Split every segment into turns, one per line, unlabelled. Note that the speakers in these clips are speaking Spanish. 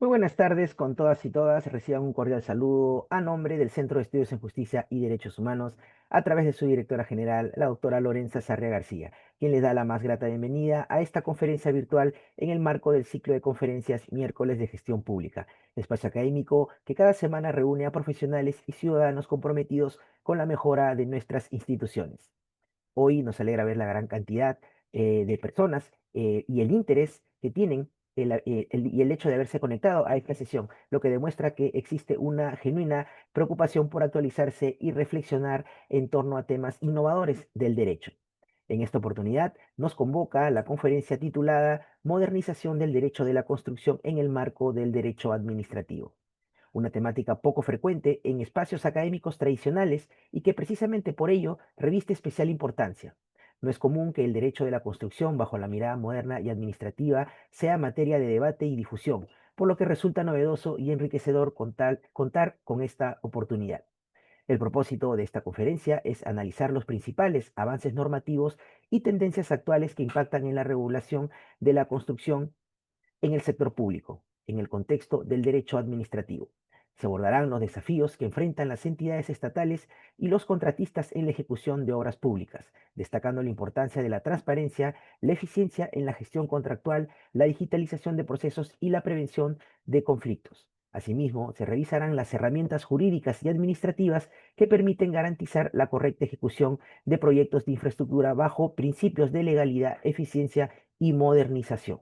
Muy buenas tardes con todas y todas. Reciban un cordial saludo a nombre del Centro de Estudios en Justicia y Derechos Humanos a través de su directora general, la doctora Lorenza Sarria García, quien les da la más grata bienvenida a esta conferencia virtual en el marco del ciclo de conferencias Miércoles de Gestión Pública, espacio académico que cada semana reúne a profesionales y ciudadanos comprometidos con la mejora de nuestras instituciones. Hoy nos alegra ver la gran cantidad de personas y el interés que tienen y el hecho de haberse conectado a esta sesión, lo que demuestra que existe una genuina preocupación por actualizarse y reflexionar en torno a temas innovadores del derecho. En esta oportunidad nos convoca la conferencia titulada Modernización del Derecho de la Construcción en el marco del Derecho Administrativo, una temática poco frecuente en espacios académicos tradicionales y que precisamente por ello reviste especial importancia. No es común que el derecho de la construcción, bajo la mirada moderna y administrativa, sea materia de debate y difusión, por lo que resulta novedoso y enriquecedor contar con esta oportunidad. El propósito de esta conferencia es analizar los principales avances normativos y tendencias actuales que impactan en la regulación de la construcción en el sector público, en el contexto del derecho administrativo. Se abordarán los desafíos que enfrentan las entidades estatales y los contratistas en la ejecución de obras públicas, destacando la importancia de la transparencia, la eficiencia en la gestión contractual, la digitalización de procesos y la prevención de conflictos. Asimismo, se revisarán las herramientas jurídicas y administrativas que permiten garantizar la correcta ejecución de proyectos de infraestructura bajo principios de legalidad, eficiencia y modernización.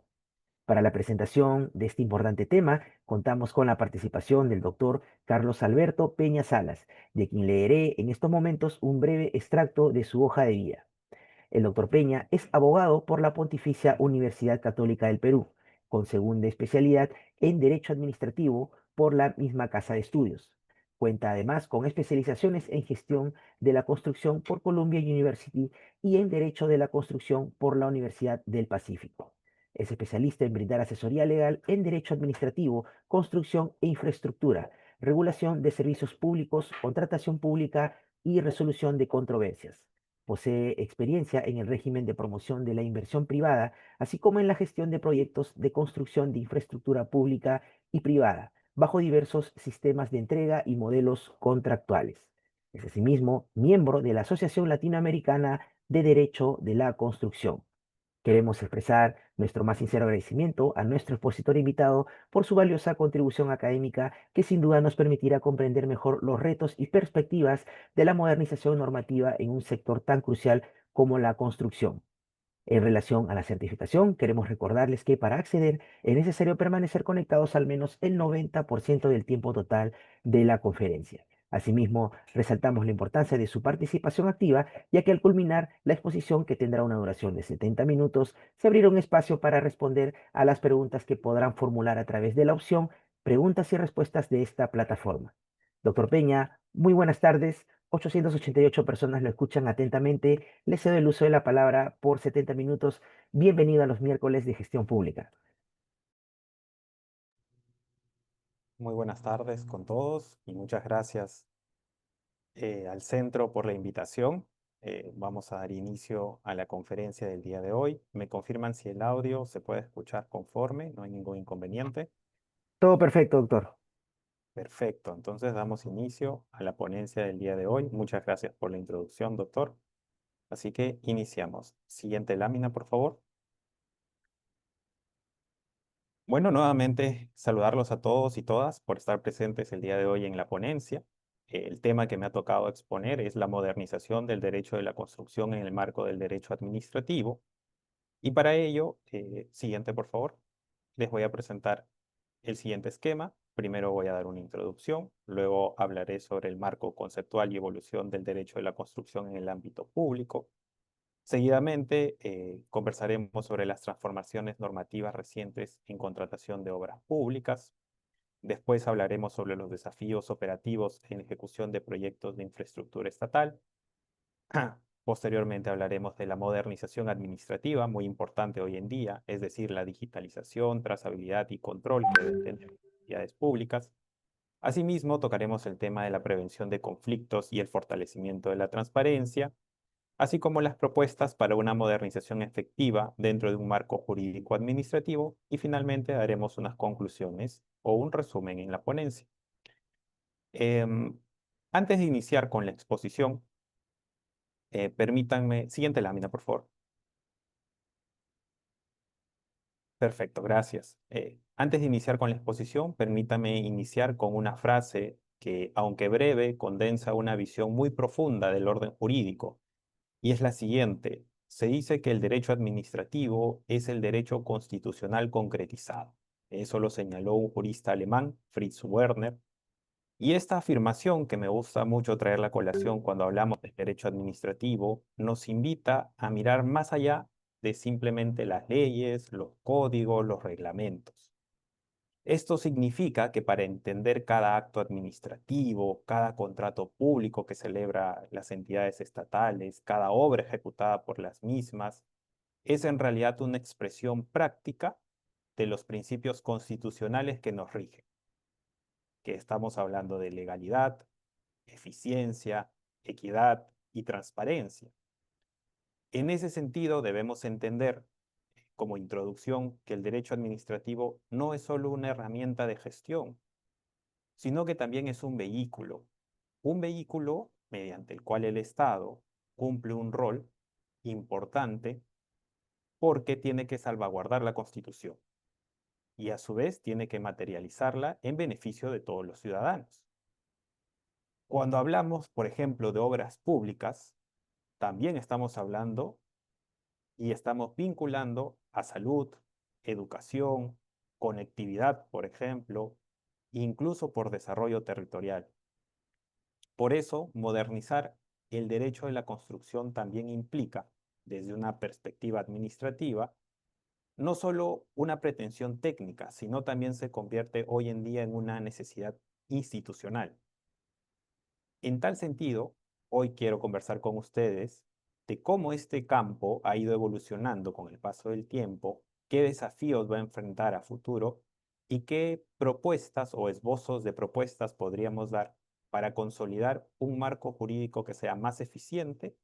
Para la presentación de este importante tema, contamos con la participación del doctor Carlos Alberto Peña Salas, de quien leeré en estos momentos un breve extracto de su hoja de vida. El doctor Peña es abogado por la Pontificia Universidad Católica del Perú, con segunda especialidad en Derecho Administrativo por la misma Casa de Estudios. Cuenta además con especializaciones en Gestión de la Construcción por Columbia University y en Derecho de la Construcción por la Universidad del Pacífico. Es especialista en brindar asesoría legal en Derecho Administrativo, Construcción e Infraestructura, regulación de servicios públicos, contratación pública y resolución de controversias. Posee experiencia en el régimen de promoción de la inversión privada, así como en la gestión de proyectos de construcción de infraestructura pública y privada, bajo diversos sistemas de entrega y modelos contractuales. Es asimismo miembro de la Asociación Latinoamericana de Derecho de la Construcción. Queremos expresar nuestro más sincero agradecimiento a nuestro expositor invitado por su valiosa contribución académica que sin duda nos permitirá comprender mejor los retos y perspectivas de la modernización normativa en un sector tan crucial como la construcción. En relación a la certificación, queremos recordarles que para acceder es necesario permanecer conectados al menos el 90% del tiempo total de la conferencia. Asimismo, resaltamos la importancia de su participación activa, ya que al culminar la exposición, que tendrá una duración de 70 minutos, se abrirá un espacio para responder a las preguntas que podrán formular a través de la opción Preguntas y Respuestas de esta plataforma. Doctor Peña, muy buenas tardes. 888 personas lo escuchan atentamente. Le cedo el uso de la palabra por 70 minutos. Bienvenido a los miércoles de gestión pública.
Muy buenas tardes con todos y muchas gracias al centro por la invitación. Vamos a dar inicio a la conferencia del día de hoy. Me confirman si el audio se puede escuchar conforme, no hay ningún inconveniente.
Todo perfecto, doctor.
Perfecto, entonces damos inicio a la ponencia del día de hoy. Muchas gracias por la introducción, doctor. Así que iniciamos. Siguiente lámina, por favor. Bueno, nuevamente saludarlos a todos y todas por estar presentes el día de hoy en la ponencia. El tema que me ha tocado exponer es la modernización del derecho de la construcción en el marco del derecho administrativo. Y para ello, siguiente por favor, les voy a presentar el siguiente esquema. Primero voy a dar una introducción, luego hablaré sobre el marco conceptual y evolución del derecho de la construcción en el ámbito público. Seguidamente, conversaremos sobre las transformaciones normativas recientes en contratación de obras públicas. Después hablaremos sobre los desafíos operativos en ejecución de proyectos de infraestructura estatal. Posteriormente hablaremos de la modernización administrativa, muy importante hoy en día, es decir, la digitalización, trazabilidad y control que deben tener las entidades públicas. Asimismo, tocaremos el tema de la prevención de conflictos y el fortalecimiento de la transparencia. así como las propuestas para una modernización efectiva dentro de un marco jurídico administrativo y finalmente daremos unas conclusiones o un resumen en la ponencia. Em, Antes de iniciar con la exposición, permítanme, siguiente lámina, por favor. Perfecto, gracias. Antes de iniciar con la exposición, permítame iniciar con una frase que, aunque breve, condensa una visión muy profunda del orden jurídico, y es la siguiente. Se dice que el derecho administrativo es el derecho constitucional concretizado. Eso lo señaló un jurista alemán, Fritz Werner, y esta afirmación, que me gusta mucho traer la colación cuando hablamos del derecho administrativo, nos invita a mirar más allá de simplemente las leyes, los códigos, los reglamentos. Esto significa que para entender cada acto administrativo, cada contrato público que celebra las entidades estatales, cada obra ejecutada por las mismas, es en realidad una expresión práctica de los principios constitucionales que nos rigen, que estamos hablando de legalidad, eficiencia, equidad y transparencia. En ese sentido, debemos entender como introducción que el derecho administrativo no es solo una herramienta de gestión, sino que también es un vehículo mediante el cual el Estado cumple un rol importante porque tiene que salvaguardar la Constitución y a su vez tiene que materializarla en beneficio de todos los ciudadanos. Cuando hablamos, por ejemplo, de obras públicas, también estamos hablando y estamos vinculando a salud, educación, conectividad, por ejemplo, incluso por desarrollo territorial. Por eso, modernizar el derecho de la construcción también implica, desde una perspectiva administrativa, no solo una pretensión técnica, sino también se convierte hoy en día en una necesidad institucional. En tal sentido, hoy quiero conversar con ustedes de cómo este campo ha ido evolucionando con el paso del tiempo, qué desafíos va a enfrentar a futuro y qué propuestas o esbozos de propuestas podríamos dar para consolidar un marco jurídico que sea más eficiente,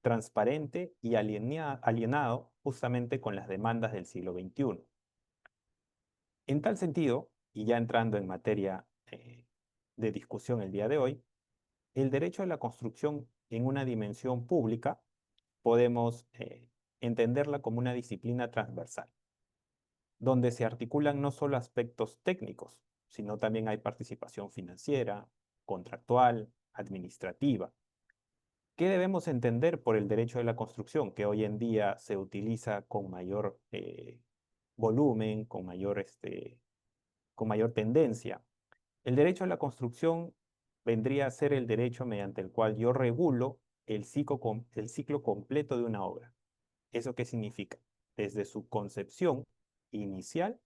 transparente y alienado justamente con las demandas del siglo XXI. En tal sentido, y ya entrando en materia de discusión el día de hoy, el derecho a la construcción en una dimensión pública podemos entenderla como una disciplina transversal, donde se articulan no solo aspectos técnicos, sino también hay participación financiera, contractual, administrativa. ¿Qué debemos entender por el derecho de la construcción, que hoy en día se utiliza con mayor volumen, con mayor tendencia? El derecho a la construcción vendría a ser el derecho mediante el cual yo regulo el ciclo completo de una obra. ¿Eso qué significa? Desde su concepción inicial,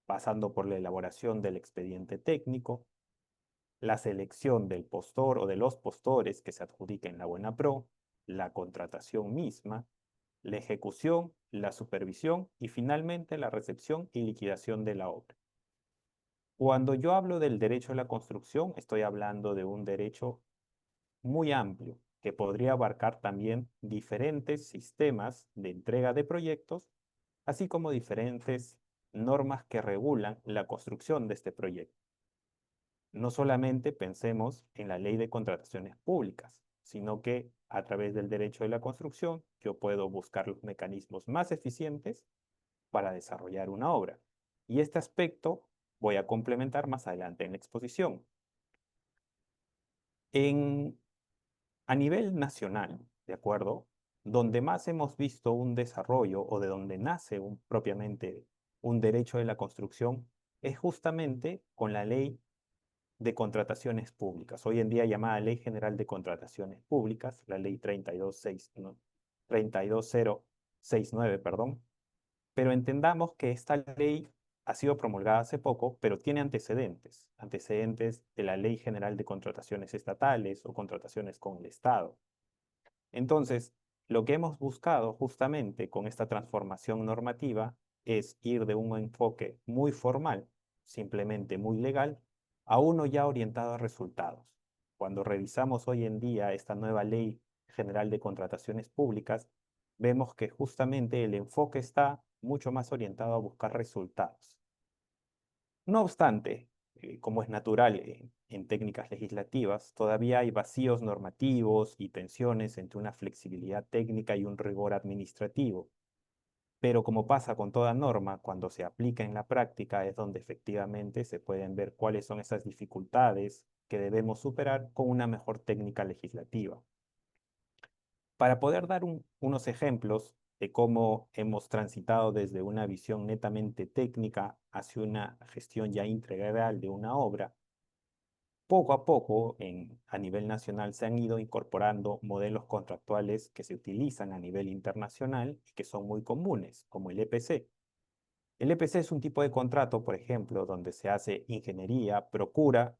pasando por la elaboración del expediente técnico, la selección del postor o de los postores que se adjudiquen la buena pro, la contratación misma, la ejecución, la supervisión y finalmente la recepción y liquidación de la obra. Cuando yo hablo del derecho a la construcción, estoy hablando de un derecho muy amplio que podría abarcar también diferentes sistemas de entrega de proyectos, así como diferentes normas que regulan la construcción de este proyecto. No solamente pensemos en la ley de contrataciones públicas, sino que a través del derecho de la construcción yo puedo buscar los mecanismos más eficientes para desarrollar una obra. Y este aspecto voy a complementar más adelante en la exposición. En, a nivel nacional, ¿de acuerdo? Donde más hemos visto un desarrollo o de donde nace propiamente un derecho de la construcción es justamente con la ley de contrataciones públicas, hoy en día llamada Ley General de Contrataciones Públicas, la ley 32069, perdón, pero entendamos que esta ley ha sido promulgada hace poco, pero tiene antecedentes de la Ley General de Contrataciones Estatales o contrataciones con el Estado. Entonces, lo que hemos buscado justamente con esta transformación normativa es ir de un enfoque muy formal, simplemente muy legal, a uno ya orientado a resultados. Cuando revisamos hoy en día esta nueva ley General de Contrataciones Públicas, vemos que justamente el enfoque está mucho más orientado a buscar resultados. No obstante, como es natural en técnicas legislativas, todavía hay vacíos normativos y tensiones entre una flexibilidad técnica y un rigor administrativo. Pero como pasa con toda norma, cuando se aplica en la práctica es donde efectivamente se pueden ver cuáles son esas dificultades que debemos superar con una mejor técnica legislativa. Para poder dar unos ejemplos de cómo hemos transitado desde una visión netamente técnica hacia una gestión ya integral de una obra, poco a poco a nivel nacional se han ido incorporando modelos contractuales que se utilizan a nivel internacional y que son muy comunes, como el EPC. El EPC es un tipo de contrato, por ejemplo, donde se hace ingeniería, procura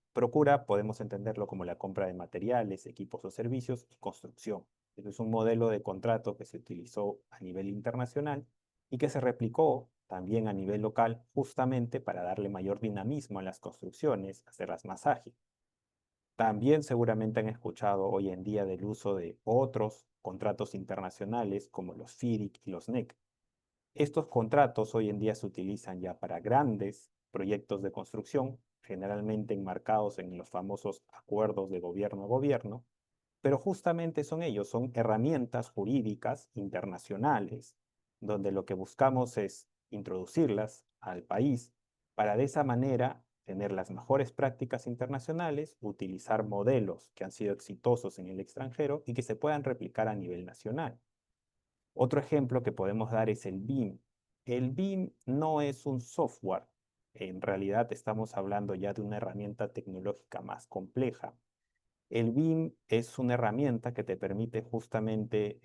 podemos entenderlo como la compra de materiales, equipos o servicios y construcción. Este es un modelo de contrato que se utilizó a nivel internacional y que se replicó también a nivel local justamente para darle mayor dinamismo a las construcciones, hacerlas más ágiles. También seguramente han escuchado hoy en día del uso de otros contratos internacionales como los FIDIC y los NEC. Estos contratos hoy en día se utilizan ya para grandes proyectos de construcción, generalmente enmarcados en los famosos acuerdos de gobierno a gobierno, pero justamente son ellos, son herramientas jurídicas internacionales, donde lo que buscamos es introducirlas al país para de esa manera tener las mejores prácticas internacionales, utilizar modelos que han sido exitosos en el extranjero y que se puedan replicar a nivel nacional. Otro ejemplo que podemos dar es el BIM. El BIM no es un software. En realidad estamos hablando ya de una herramienta tecnológica más compleja. El BIM es una herramienta que te permite justamente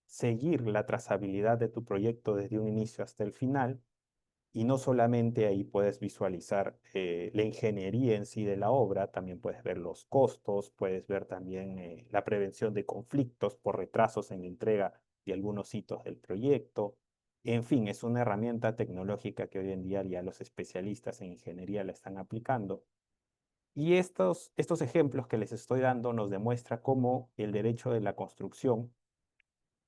seguir la trazabilidad de tu proyecto desde un inicio hasta el final. Y no solamente ahí puedes visualizar la ingeniería en sí de la obra, también puedes ver los costos, puedes ver también la prevención de conflictos por retrasos en la entrega de algunos hitos del proyecto. En fin, es una herramienta tecnológica que hoy en día ya los especialistas en ingeniería la están aplicando. Y estos ejemplos que les estoy dando nos demuestra cómo el derecho de la construcción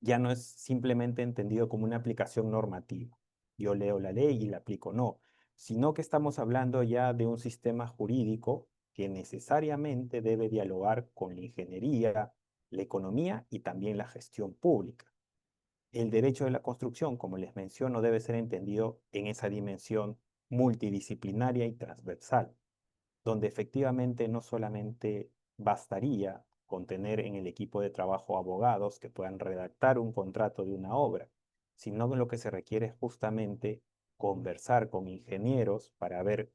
ya no es simplemente entendido como una aplicación normativa. Yo leo la ley y la aplico, no, sino que estamos hablando ya de un sistema jurídico que necesariamente debe dialogar con la ingeniería, la economía y también la gestión pública. El derecho de la construcción, como les menciono, debe ser entendido en esa dimensión multidisciplinaria y transversal, donde efectivamente no solamente bastaría con tener en el equipo de trabajo abogados que puedan redactar un contrato de una obra, sino que lo que se requiere es justamente conversar con ingenieros para ver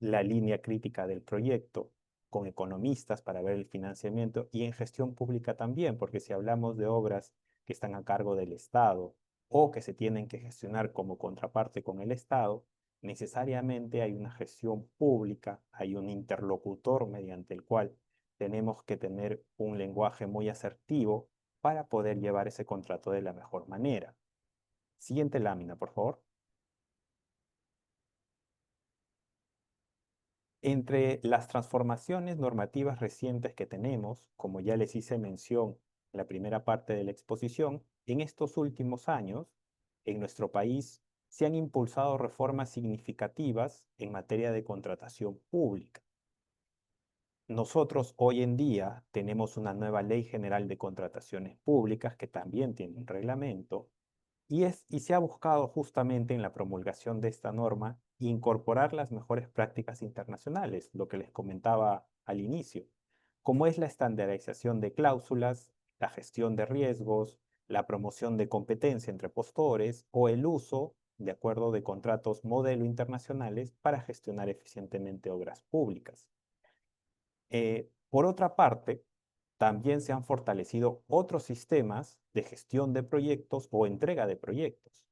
la línea crítica del proyecto, con economistas para ver el financiamiento y en gestión pública también, porque si hablamos de obras que están a cargo del Estado o que se tienen que gestionar como contraparte con el Estado, necesariamente hay una gestión pública, hay un interlocutor mediante el cual tenemos que tener un lenguaje muy asertivo para poder llevar ese contrato de la mejor manera. Siguiente lámina, por favor. Entre las transformaciones normativas recientes que tenemos, como ya les hice mención en la primera parte de la exposición, en estos últimos años, en nuestro país, se han impulsado reformas significativas en materia de contratación pública. Nosotros hoy en día tenemos una nueva Ley General de Contrataciones Públicas que también tiene un reglamento y se ha buscado justamente en la promulgación de esta norma incorporar las mejores prácticas internacionales, lo que les comentaba al inicio, como es la estandarización de cláusulas, la gestión de riesgos, la promoción de competencia entre postores o el uso de acuerdo de contratos modelo internacionales para gestionar eficientemente obras públicas. Por otra parte, también se han fortalecido otros sistemas de gestión de proyectos o entrega de proyectos.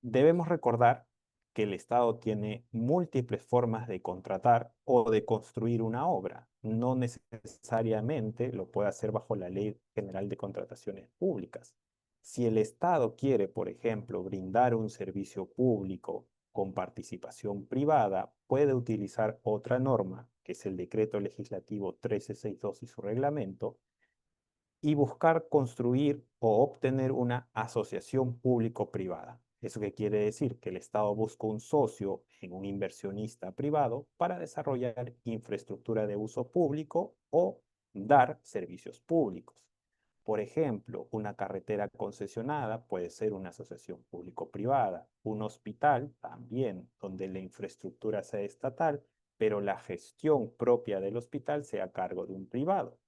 Debemos recordar que el Estado tiene múltiples formas de contratar o de construir una obra. No necesariamente lo puede hacer bajo la Ley General de Contrataciones Públicas. Si el Estado quiere, por ejemplo, brindar un servicio público con participación privada, puede utilizar otra norma, que es el Decreto Legislativo 1362 y su reglamento, y buscar construir o obtener una asociación público-privada. ¿Eso qué quiere decir? Que el Estado busca un socio en un inversionista privado para desarrollar infraestructura de uso público o dar servicios públicos. Por ejemplo, una carretera concesionada puede ser una asociación público-privada, un hospital también, donde la infraestructura sea estatal, pero la gestión propia del hospital sea a cargo de un privado.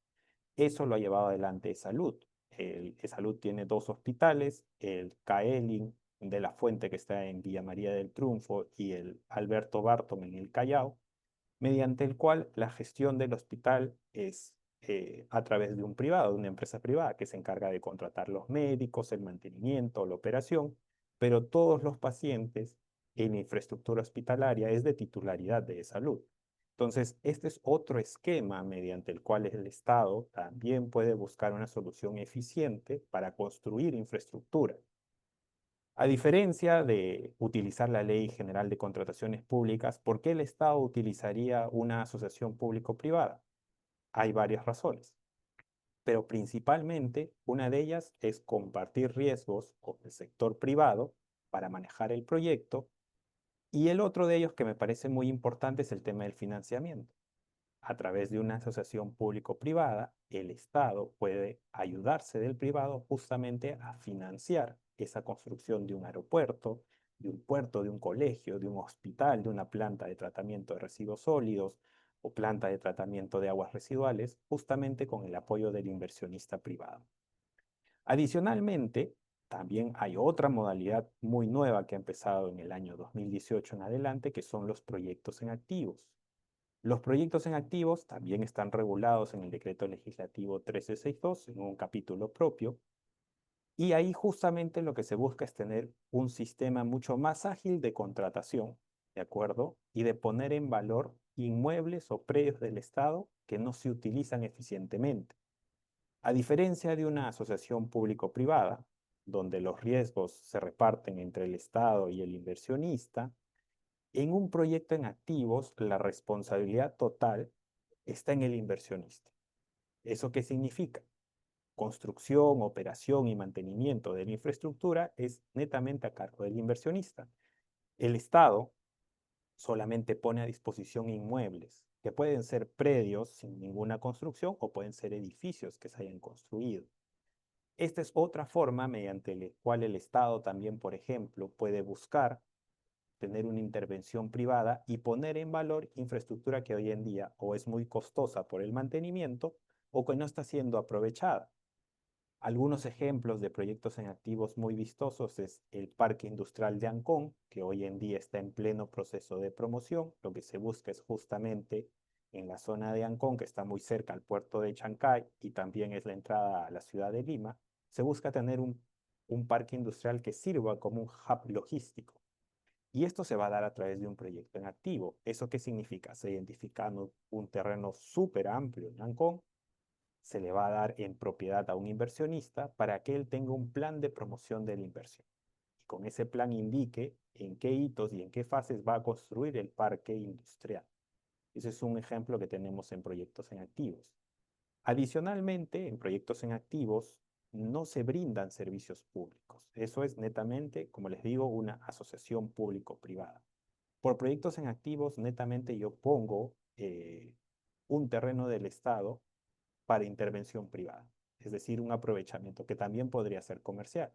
Eso lo ha llevado adelante Salud. El Salud tiene dos hospitales, el Caelin de la Fuente que está en Villa María del Triunfo y el Alberto Bartom en el Callao, mediante el cual la gestión del hospital es a través de un privado, de una empresa privada que se encarga de contratar los médicos, el mantenimiento, la operación, pero todos los pacientes en infraestructura hospitalaria es de titularidad de salud. Entonces, este es otro esquema mediante el cual el Estado también puede buscar una solución eficiente para construir infraestructura. A diferencia de utilizar la Ley General de Contrataciones Públicas, ¿por qué el Estado utilizaría una asociación público-privada? Hay varias razones, pero principalmente una de ellas es compartir riesgos con el sector privado para manejar el proyecto, y el otro de ellos que me parece muy importante es el tema del financiamiento. A través de una asociación público-privada, el Estado puede ayudarse del privado justamente a financiar esa construcción de un aeropuerto, de un puerto, de un colegio, de un hospital, de una planta de tratamiento de residuos sólidos o planta de tratamiento de aguas residuales, justamente con el apoyo del inversionista privado. Adicionalmente, también hay otra modalidad muy nueva que ha empezado en el año 2018 en adelante, que son los proyectos en activos. Los proyectos en activos también están regulados en el Decreto Legislativo 1362, en un capítulo propio, y ahí justamente lo que se busca es tener un sistema mucho más ágil de contratación, ¿de acuerdo? Y de poner en valor inmuebles o predios del Estado que no se utilizan eficientemente. A diferencia de una asociación público-privada, donde los riesgos se reparten entre el Estado y el inversionista, en un proyecto en activos, la responsabilidad total está en el inversionista. ¿Eso qué significa? Construcción, operación y mantenimiento de la infraestructura es netamente a cargo del inversionista. El Estado solamente pone a disposición inmuebles, que pueden ser predios sin ninguna construcción o pueden ser edificios que se hayan construido. Esta es otra forma mediante la cual el Estado también, por ejemplo, puede buscar tener una intervención privada y poner en valor infraestructura que hoy en día o es muy costosa por el mantenimiento o que no está siendo aprovechada. Algunos ejemplos de proyectos en activos muy vistosos es el Parque Industrial de Ancón, que hoy en día está en pleno proceso de promoción. Lo que se busca es justamente en la zona de Ancón, que está muy cerca al puerto de Chancay y también es la entrada a la ciudad de Lima, se busca tener un parque industrial que sirva como un hub logístico. Y esto se va a dar a través de un proyecto en activo. ¿Eso qué significa? Se identifica un terreno súper amplio en Ancón, se le va a dar en propiedad a un inversionista para que él tenga un plan de promoción de la inversión. Y con ese plan indique en qué hitos y en qué fases va a construir el parque industrial. Ese es un ejemplo que tenemos en proyectos en activos. Adicionalmente, en proyectos en activos no se brindan servicios públicos. Eso es netamente, como les digo, una asociación público-privada. Por proyectos en activos, netamente yo pongo un terreno del Estado para intervención privada, es decir, un aprovechamiento que también podría ser comercial.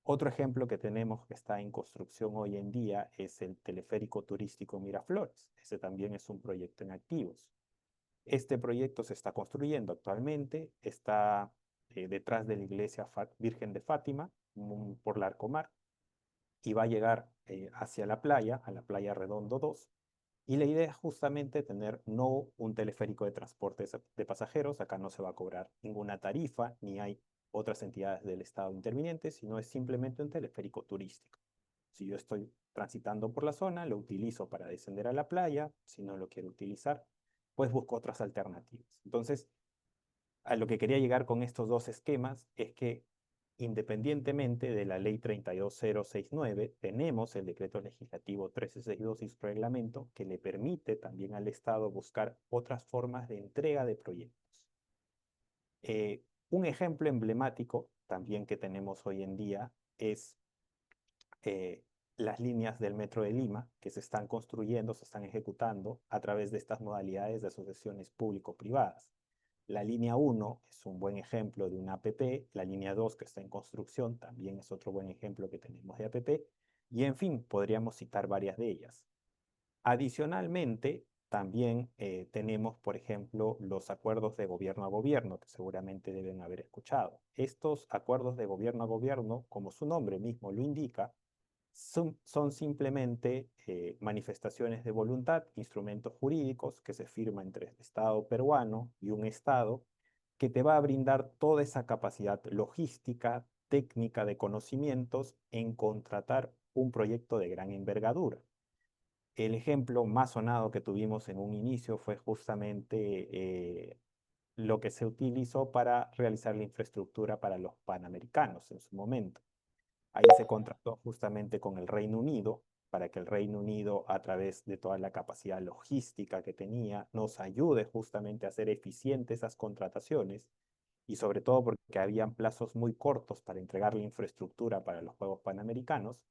Otro ejemplo que tenemos que está en construcción hoy en día es el teleférico turístico Miraflores. Ese también es un proyecto en activos. Este proyecto se está construyendo actualmente, está detrás de la iglesia Virgen de Fátima, por Larcomar, y va a llegar hacia la playa, a la playa Redondo 2. Y la idea es justamente tener no un teleférico de transporte de pasajeros, acá no se va a cobrar ninguna tarifa, ni hay otras entidades del Estado intervinientes, sino es simplemente un teleférico turístico. Si yo estoy transitando por la zona, lo utilizo para descender a la playa, si no lo quiero utilizar, pues busco otras alternativas. Entonces, a lo que quería llegar con estos dos esquemas es que independientemente de la ley 32069, tenemos el decreto legislativo 1362 y su reglamento que le permite también al Estado buscar otras formas de entrega de proyectos. Un ejemplo emblemático también que tenemos hoy en día es eh, las líneas del Metro de Lima que se están construyendo, se están ejecutando a través de estas modalidades de asociaciones público-privadas. La línea 1 es un buen ejemplo de una APP, la línea 2 que está en construcción también es otro buen ejemplo que tenemos de APP, y en fin, podríamos citar varias de ellas. Adicionalmente, también tenemos, por ejemplo, los acuerdos de gobierno a gobierno, que seguramente deben haber escuchado. Estos acuerdos de gobierno a gobierno, como su nombre mismo lo indica, son simplemente manifestaciones de voluntad, instrumentos jurídicos que se firman entre el Estado peruano y un Estado que te va a brindar toda esa capacidad logística, técnica de conocimientos en contratar un proyecto de gran envergadura. El ejemplo más sonado que tuvimos en un inicio fue justamente lo que se utilizó para realizar la infraestructura para los panamericanos en su momento. Ahí se contrató justamente con el Reino Unido para que el Reino Unido, a través de toda la capacidad logística que tenía, nos ayude justamente a hacer eficientes esas contrataciones y sobre todo porque habían plazos muy cortos para entregar la infraestructura para los Juegos Panamericanos,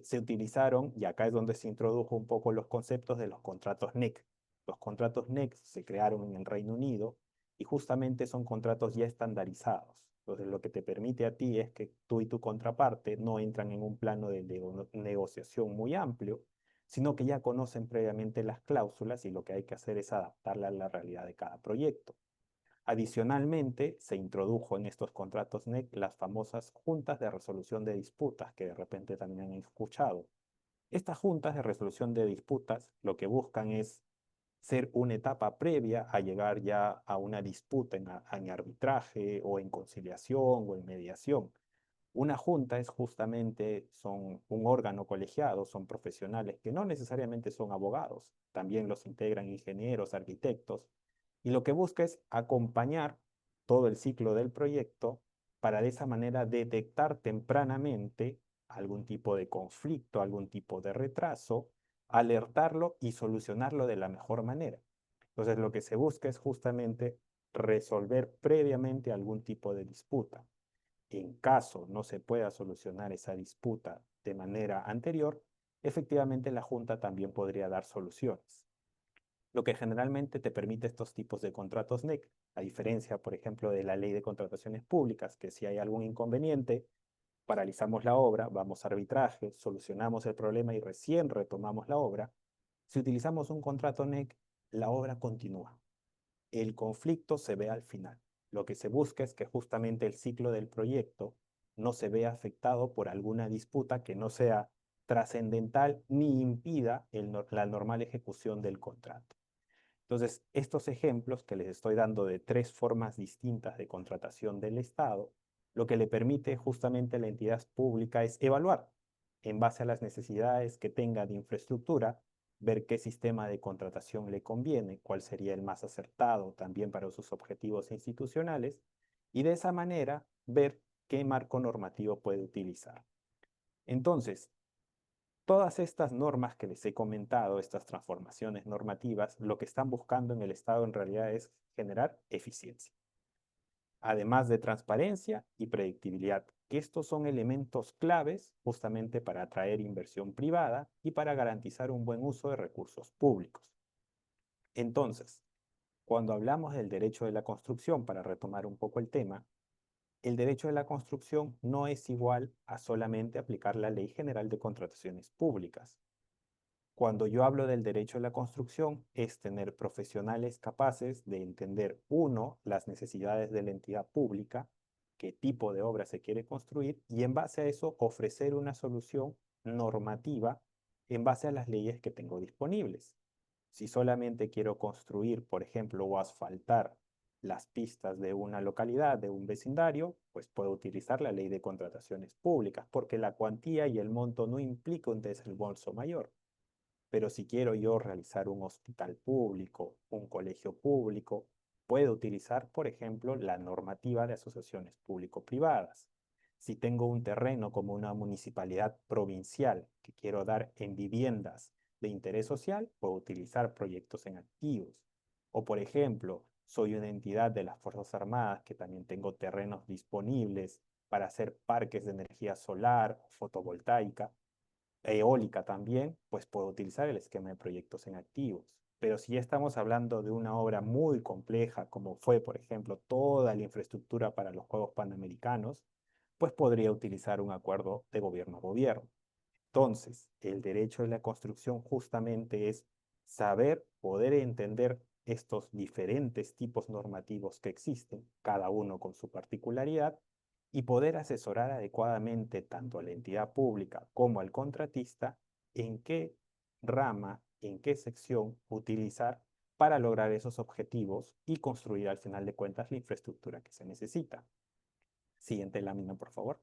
se utilizaron, y acá es donde se introdujo un poco los conceptos de los contratos NEC. Los contratos NEC se crearon en el Reino Unido y justamente son contratos ya estandarizados. Entonces, lo que te permite a ti es que tú y tu contraparte no entran en un plano de negociación muy amplio, sino que ya conocen previamente las cláusulas y lo que hay que hacer es adaptarla a la realidad de cada proyecto. Adicionalmente, se introdujo en estos contratos NEC las famosas juntas de resolución de disputas, que de repente también han escuchado. Estas juntas de resolución de disputas lo que buscan es ser una etapa previa a llegar ya a una disputa en arbitraje o en conciliación o en mediación. Una junta es justamente, son un órgano colegiado, son profesionales que no necesariamente son abogados, también los integran ingenieros, arquitectos, y lo que busca es acompañar todo el ciclo del proyecto para de esa manera detectar tempranamente algún tipo de conflicto, algún tipo de retraso, alertarlo y solucionarlo de la mejor manera. Entonces, lo que se busca es justamente resolver previamente algún tipo de disputa. En caso no se pueda solucionar esa disputa de manera anterior, efectivamente la Junta también podría dar soluciones. Lo que generalmente te permite estos tipos de contratos NEC, a diferencia, por ejemplo, de la ley de contrataciones públicas, que si hay algún inconveniente, paralizamos la obra, vamos a arbitraje, solucionamos el problema y recién retomamos la obra. Si utilizamos un contrato NEC, la obra continúa. El conflicto se ve al final. Lo que se busca es que justamente el ciclo del proyecto no se vea afectado por alguna disputa que no sea trascendental ni impida la normal ejecución del contrato. Entonces, estos ejemplos que les estoy dando de tres formas distintas de contratación del Estado, lo que le permite justamente a la entidad pública es evaluar en base a las necesidades que tenga de infraestructura, ver qué sistema de contratación le conviene, cuál sería el más acertado también para sus objetivos institucionales, y de esa manera ver qué marco normativo puede utilizar. Entonces, todas estas normas que les he comentado, estas transformaciones normativas, lo que están buscando en el Estado en realidad es generar eficiencia, además de transparencia y predictibilidad, que estos son elementos claves justamente para atraer inversión privada y para garantizar un buen uso de recursos públicos. Entonces, cuando hablamos del derecho de la construcción, para retomar un poco el tema, el derecho de la construcción no es igual a solamente aplicar la Ley General de Contrataciones Públicas. Cuando yo hablo del derecho de la construcción, es tener profesionales capaces de entender, uno, las necesidades de la entidad pública, qué tipo de obra se quiere construir, y en base a eso ofrecer una solución normativa en base a las leyes que tengo disponibles. Si solamente quiero construir, por ejemplo, o asfaltar las pistas de una localidad, de un vecindario, pues puedo utilizar la ley de contrataciones públicas, porque la cuantía y el monto no implica un desembolso mayor. Pero si quiero yo realizar un hospital público, un colegio público, puedo utilizar, por ejemplo, la normativa de asociaciones público-privadas. Si tengo un terreno como una municipalidad provincial que quiero dar en viviendas de interés social, puedo utilizar proyectos en activos. O, por ejemplo, soy una entidad de las Fuerzas Armadas que también tengo terrenos disponibles para hacer parques de energía solar, fotovoltaica, eólica también, pues puedo utilizar el esquema de proyectos en activos. Pero si ya estamos hablando de una obra muy compleja, como fue, por ejemplo, toda la infraestructura para los Juegos Panamericanos, pues podría utilizar un acuerdo de gobierno a gobierno. Entonces, el derecho de la construcción justamente es saber, poder entender estos diferentes tipos normativos que existen, cada uno con su particularidad, y poder asesorar adecuadamente tanto a la entidad pública como al contratista en qué rama, en qué sección utilizar para lograr esos objetivos y construir al final de cuentas la infraestructura que se necesita. Siguiente lámina, por favor.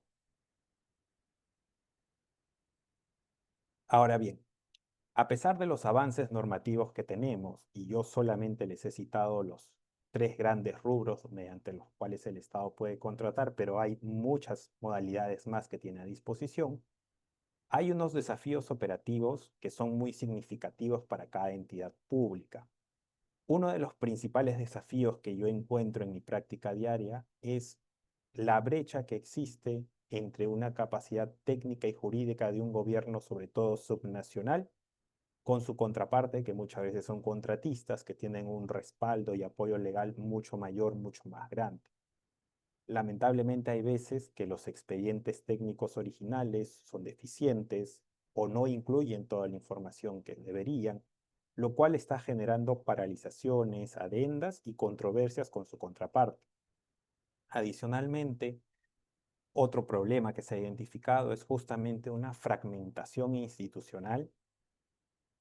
Ahora bien, a pesar de los avances normativos que tenemos, y yo solamente les he citado los tres grandes rubros mediante los cuales el Estado puede contratar, pero hay muchas modalidades más que tiene a disposición, hay unos desafíos operativos que son muy significativos para cada entidad pública. Uno de los principales desafíos que yo encuentro en mi práctica diaria es la brecha que existe entre una capacidad técnica y jurídica de un gobierno, sobre todo subnacional, con su contraparte, que muchas veces son contratistas, que tienen un respaldo y apoyo legal mucho mayor, mucho más grande. Lamentablemente hay veces que los expedientes técnicos originales son deficientes o no incluyen toda la información que deberían, lo cual está generando paralizaciones, adendas y controversias con su contraparte. Adicionalmente, otro problema que se ha identificado es justamente una fragmentación institucional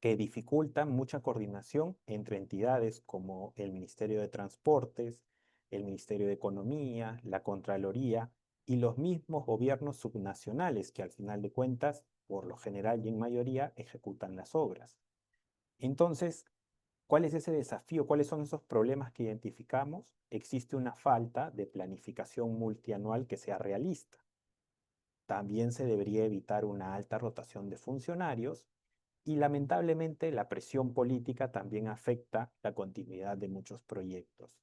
que dificultan mucha coordinación entre entidades como el Ministerio de Transportes, el Ministerio de Economía, la Contraloría y los mismos gobiernos subnacionales que al final de cuentas, por lo general y en mayoría, ejecutan las obras. Entonces, ¿cuál es ese desafío? ¿Cuáles son esos problemas que identificamos? Existe una falta de planificación multianual que sea realista. También se debería evitar una alta rotación de funcionarios y lamentablemente la presión política también afecta la continuidad de muchos proyectos.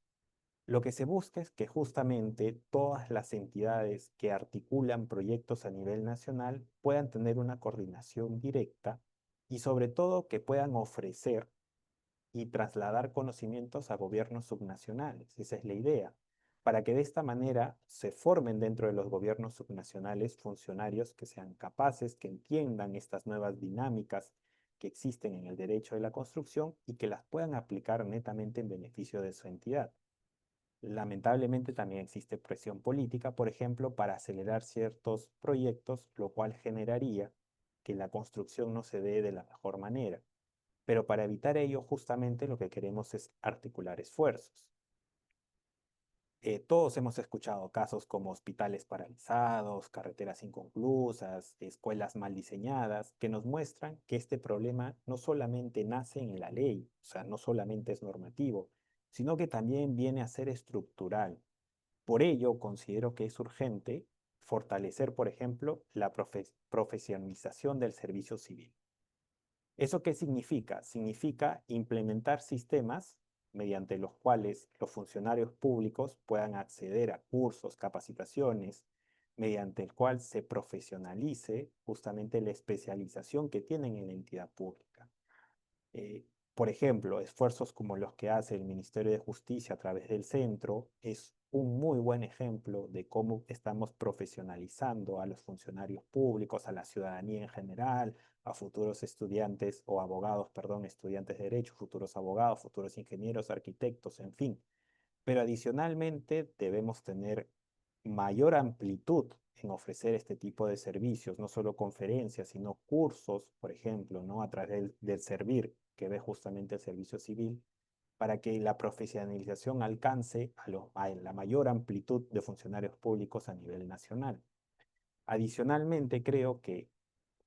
Lo que se busca es que justamente todas las entidades que articulan proyectos a nivel nacional puedan tener una coordinación directa y sobre todo que puedan ofrecer y trasladar conocimientos a gobiernos subnacionales. Esa es la idea, para que de esta manera se formen dentro de los gobiernos subnacionales funcionarios que sean capaces, que entiendan estas nuevas dinámicas que existen en el derecho de la construcción y que las puedan aplicar netamente en beneficio de su entidad. Lamentablemente también existe presión política, por ejemplo, para acelerar ciertos proyectos, lo cual generaría que la construcción no se dé de la mejor manera. Pero para evitar ello, justamente lo que queremos es articular esfuerzos. Todos hemos escuchado casos como hospitales paralizados, carreteras inconclusas, escuelas mal diseñadas, que nos muestran que este problema no solamente nace en la ley, o sea, no solamente es normativo, sino que también viene a ser estructural. Por ello, considero que es urgente fortalecer, por ejemplo, la profesionalización del servicio civil. ¿Eso qué significa? Significa implementar sistemas mediante los cuales los funcionarios públicos puedan acceder a cursos, capacitaciones, mediante el cual se profesionalice justamente la especialización que tienen en la entidad pública. Por ejemplo, esfuerzos como los que hace el Ministerio de Justicia a través del centro es un muy buen ejemplo de cómo estamos profesionalizando a los funcionarios públicos, a la ciudadanía en general, a futuros estudiantes o abogados, perdón, estudiantes de derecho, futuros abogados, futuros ingenieros, arquitectos, en fin. Pero adicionalmente debemos tener mayor amplitud en ofrecer este tipo de servicios, no solo conferencias, sino cursos, por ejemplo, ¿no? A través del Servir, que ve justamente el servicio civil, para que la profesionalización alcance a la mayor amplitud de funcionarios públicos a nivel nacional. Adicionalmente, creo que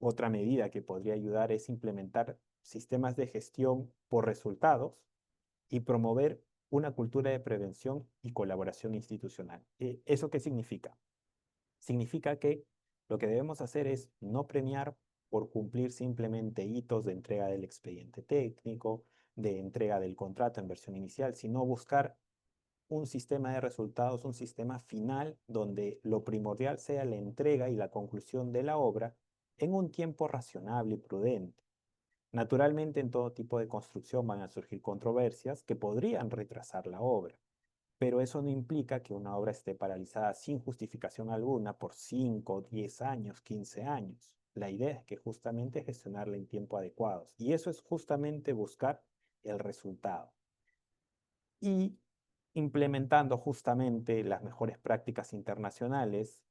otra medida que podría ayudar es implementar sistemas de gestión por resultados y promover una cultura de prevención y colaboración institucional. ¿Eso qué significa? Significa que lo que debemos hacer es no premiar por cumplir simplemente hitos de entrega del expediente técnico, de entrega del contrato en versión inicial, sino buscar un sistema de resultados, un sistema final donde lo primordial sea la entrega y la conclusión de la obra en un tiempo razonable y prudente. Naturalmente, en todo tipo de construcción van a surgir controversias que podrían retrasar la obra, pero eso no implica que una obra esté paralizada sin justificación alguna por 5, 10 años, 15 años. La idea es que justamente gestionarla en tiempo adecuados, y eso es justamente buscar el resultado. Y implementando justamente las mejores prácticas internacionales,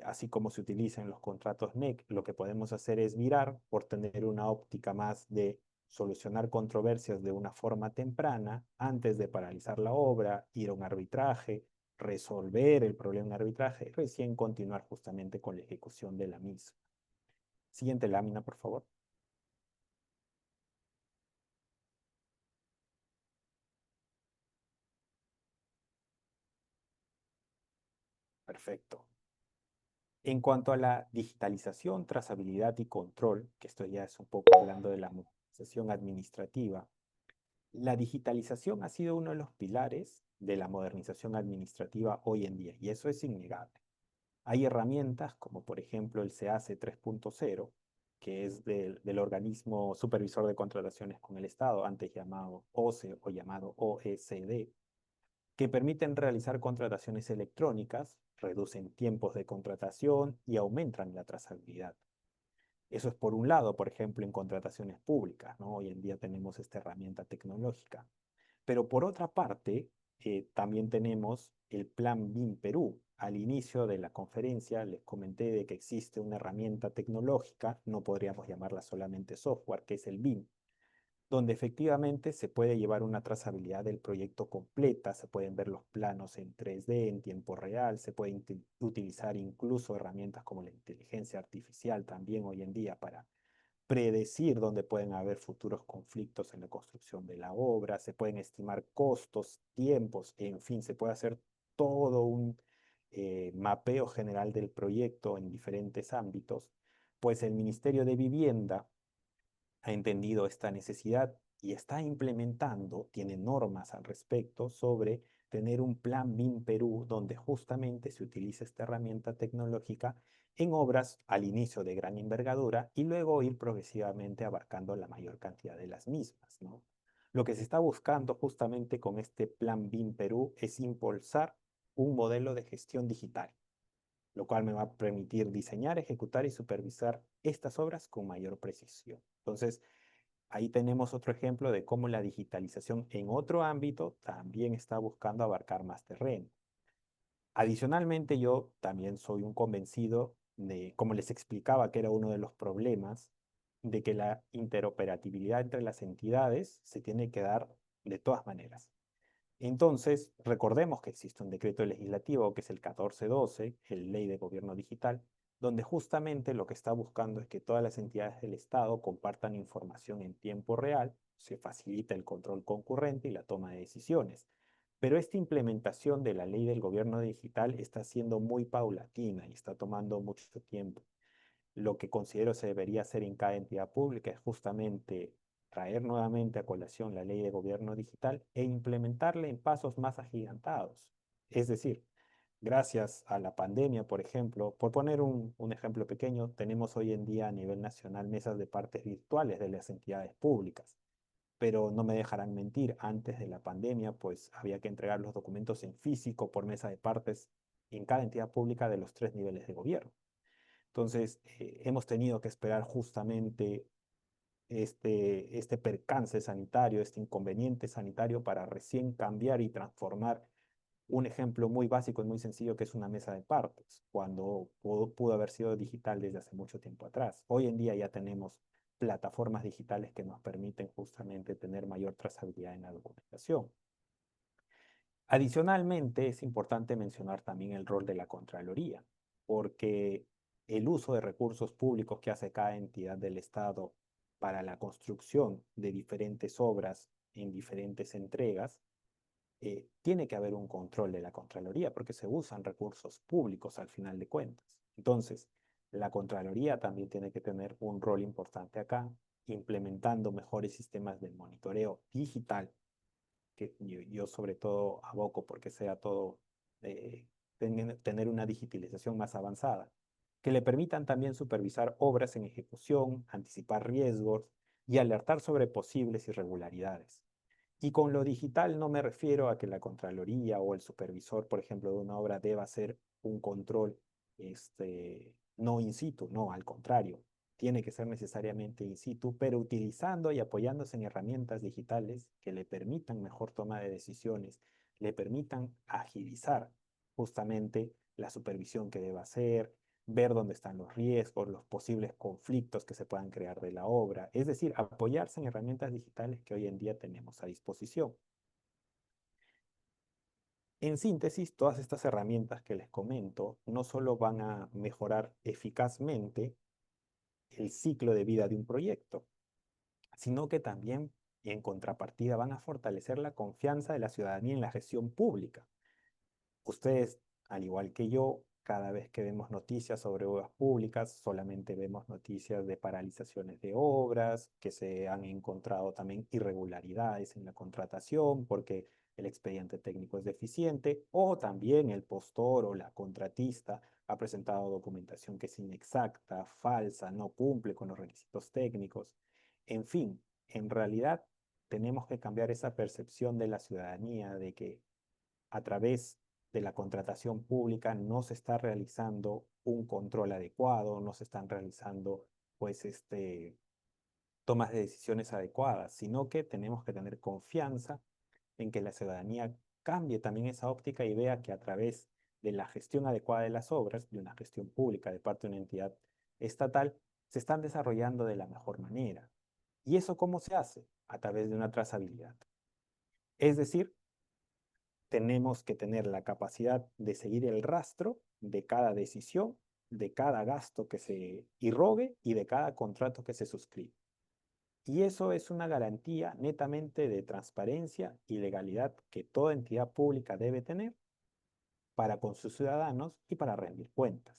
así como se utiliza en los contratos NEC, lo que podemos hacer es mirar por tener una óptica más de solucionar controversias de una forma temprana antes de paralizar la obra, ir a un arbitraje, resolver el problema en arbitraje, recién continuar justamente con la ejecución de la misma. Siguiente lámina, por favor. Perfecto. En cuanto a la digitalización, trazabilidad y control, que esto ya es un poco hablando de la modernización administrativa, la digitalización ha sido uno de los pilares de la modernización administrativa hoy en día, y eso es innegable. Hay herramientas como por ejemplo el CAC 3.0, que es del organismo supervisor de contrataciones con el Estado, antes llamado OCE o llamado OECD, que permiten realizar contrataciones electrónicas, reducen tiempos de contratación y aumentan la trazabilidad. Eso es por un lado, por ejemplo, en contrataciones públicas, ¿no? Hoy en día tenemos esta herramienta tecnológica. Pero por otra parte, también tenemos el Plan BIM Perú. Al inicio de la conferencia les comenté de que existe una herramienta tecnológica, no podríamos llamarla solamente software, que es el BIM, donde efectivamente se puede llevar una trazabilidad del proyecto completa, se pueden ver los planos en 3D, en tiempo real, se pueden utilizar incluso herramientas como la inteligencia artificial también hoy en día para predecir dónde pueden haber futuros conflictos en la construcción de la obra, se pueden estimar costos, tiempos, en fin, se puede hacer todo un mapeo general del proyecto en diferentes ámbitos, pues el Ministerio de Vivienda ha entendido esta necesidad y está implementando, tiene normas al respecto sobre tener un plan BIM Perú donde justamente se utiliza esta herramienta tecnológica en obras al inicio de gran envergadura y luego ir progresivamente abarcando la mayor cantidad de las mismas, ¿no? Lo que se está buscando justamente con este plan BIM Perú es impulsar un modelo de gestión digital, lo cual me va a permitir diseñar, ejecutar y supervisar estas obras con mayor precisión. Entonces, ahí tenemos otro ejemplo de cómo la digitalización en otro ámbito también está buscando abarcar más terreno. Adicionalmente, yo también soy un convencido de, como les explicaba, que era uno de los problemas, de que la interoperabilidad entre las entidades se tiene que dar de todas maneras. Entonces, recordemos que existe un decreto legislativo que es el 1412, el Ley de Gobierno Digital, donde justamente lo que está buscando es que todas las entidades del Estado compartan información en tiempo real, se facilita el control concurrente y la toma de decisiones. Pero esta implementación de la Ley del Gobierno Digital está siendo muy paulatina y está tomando mucho tiempo. Lo que considero se debería hacer en cada entidad pública es justamente traer nuevamente a colación la ley de gobierno digital e implementarla en pasos más agigantados. Es decir, gracias a la pandemia, por ejemplo, por poner un ejemplo pequeño, tenemos hoy en día a nivel nacional mesas de partes virtuales de las entidades públicas. Pero no me dejarán mentir, antes de la pandemia, pues había que entregar los documentos en físico por mesa de partes en cada entidad pública de los 3 niveles de gobierno. Entonces, hemos tenido que esperar justamente este percance sanitario, este inconveniente sanitario para recién cambiar y transformar un ejemplo muy básico y muy sencillo que es una mesa de partes, cuando pudo haber sido digital desde hace mucho tiempo atrás. Hoy en día ya tenemos plataformas digitales que nos permiten justamente tener mayor trazabilidad en la documentación. Adicionalmente, es importante mencionar también el rol de la Contraloría, porque el uso de recursos públicos que hace cada entidad del Estado para la construcción de diferentes obras en diferentes entregas, tiene que haber un control de la Contraloría, porque se usan recursos públicos al final de cuentas. Entonces, la Contraloría también tiene que tener un rol importante acá, implementando mejores sistemas de monitoreo digital que yo sobre todo aboco porque sea todo, eh, tener una digitalización más avanzada, que le permitan también supervisar obras en ejecución, anticipar riesgos y alertar sobre posibles irregularidades. Y con lo digital no me refiero a que la Contraloría o el supervisor, por ejemplo, de una obra deba hacer un control no in situ, no, al contrario, tiene que ser necesariamente in situ, pero utilizando y apoyándose en herramientas digitales que le permitan mejor toma de decisiones, le permitan agilizar justamente la supervisión que deba hacer, ver dónde están los riesgos, los posibles conflictos que se puedan crear de la obra, es decir, apoyarse en herramientas digitales que hoy en día tenemos a disposición. En síntesis, todas estas herramientas que les comento no solo van a mejorar eficazmente el ciclo de vida de un proyecto, sino que también, en contrapartida, van a fortalecer la confianza de la ciudadanía en la gestión pública. Ustedes, al igual que yo, cada vez que vemos noticias sobre obras públicas, solamente vemos noticias de paralizaciones de obras, que se han encontrado también irregularidades en la contratación porque el expediente técnico es deficiente, o también el postor o la contratista ha presentado documentación que es inexacta, falsa, no cumple con los requisitos técnicos. En fin, en realidad tenemos que cambiar esa percepción de la ciudadanía de que a través de la contratación pública no se está realizando un control adecuado, no se están realizando pues tomas de decisiones adecuadas, sino que tenemos que tener confianza en que la ciudadanía cambie también esa óptica y vea que a través de la gestión adecuada de las obras, de una gestión pública de parte de una entidad estatal, se están desarrollando de la mejor manera. ¿Y eso cómo se hace? A través de una trazabilidad. Es decir, tenemos que tener la capacidad de seguir el rastro de cada decisión, de cada gasto que se irrogue y de cada contrato que se suscribe. Y eso es una garantía netamente de transparencia y legalidad que toda entidad pública debe tener para con sus ciudadanos y para rendir cuentas.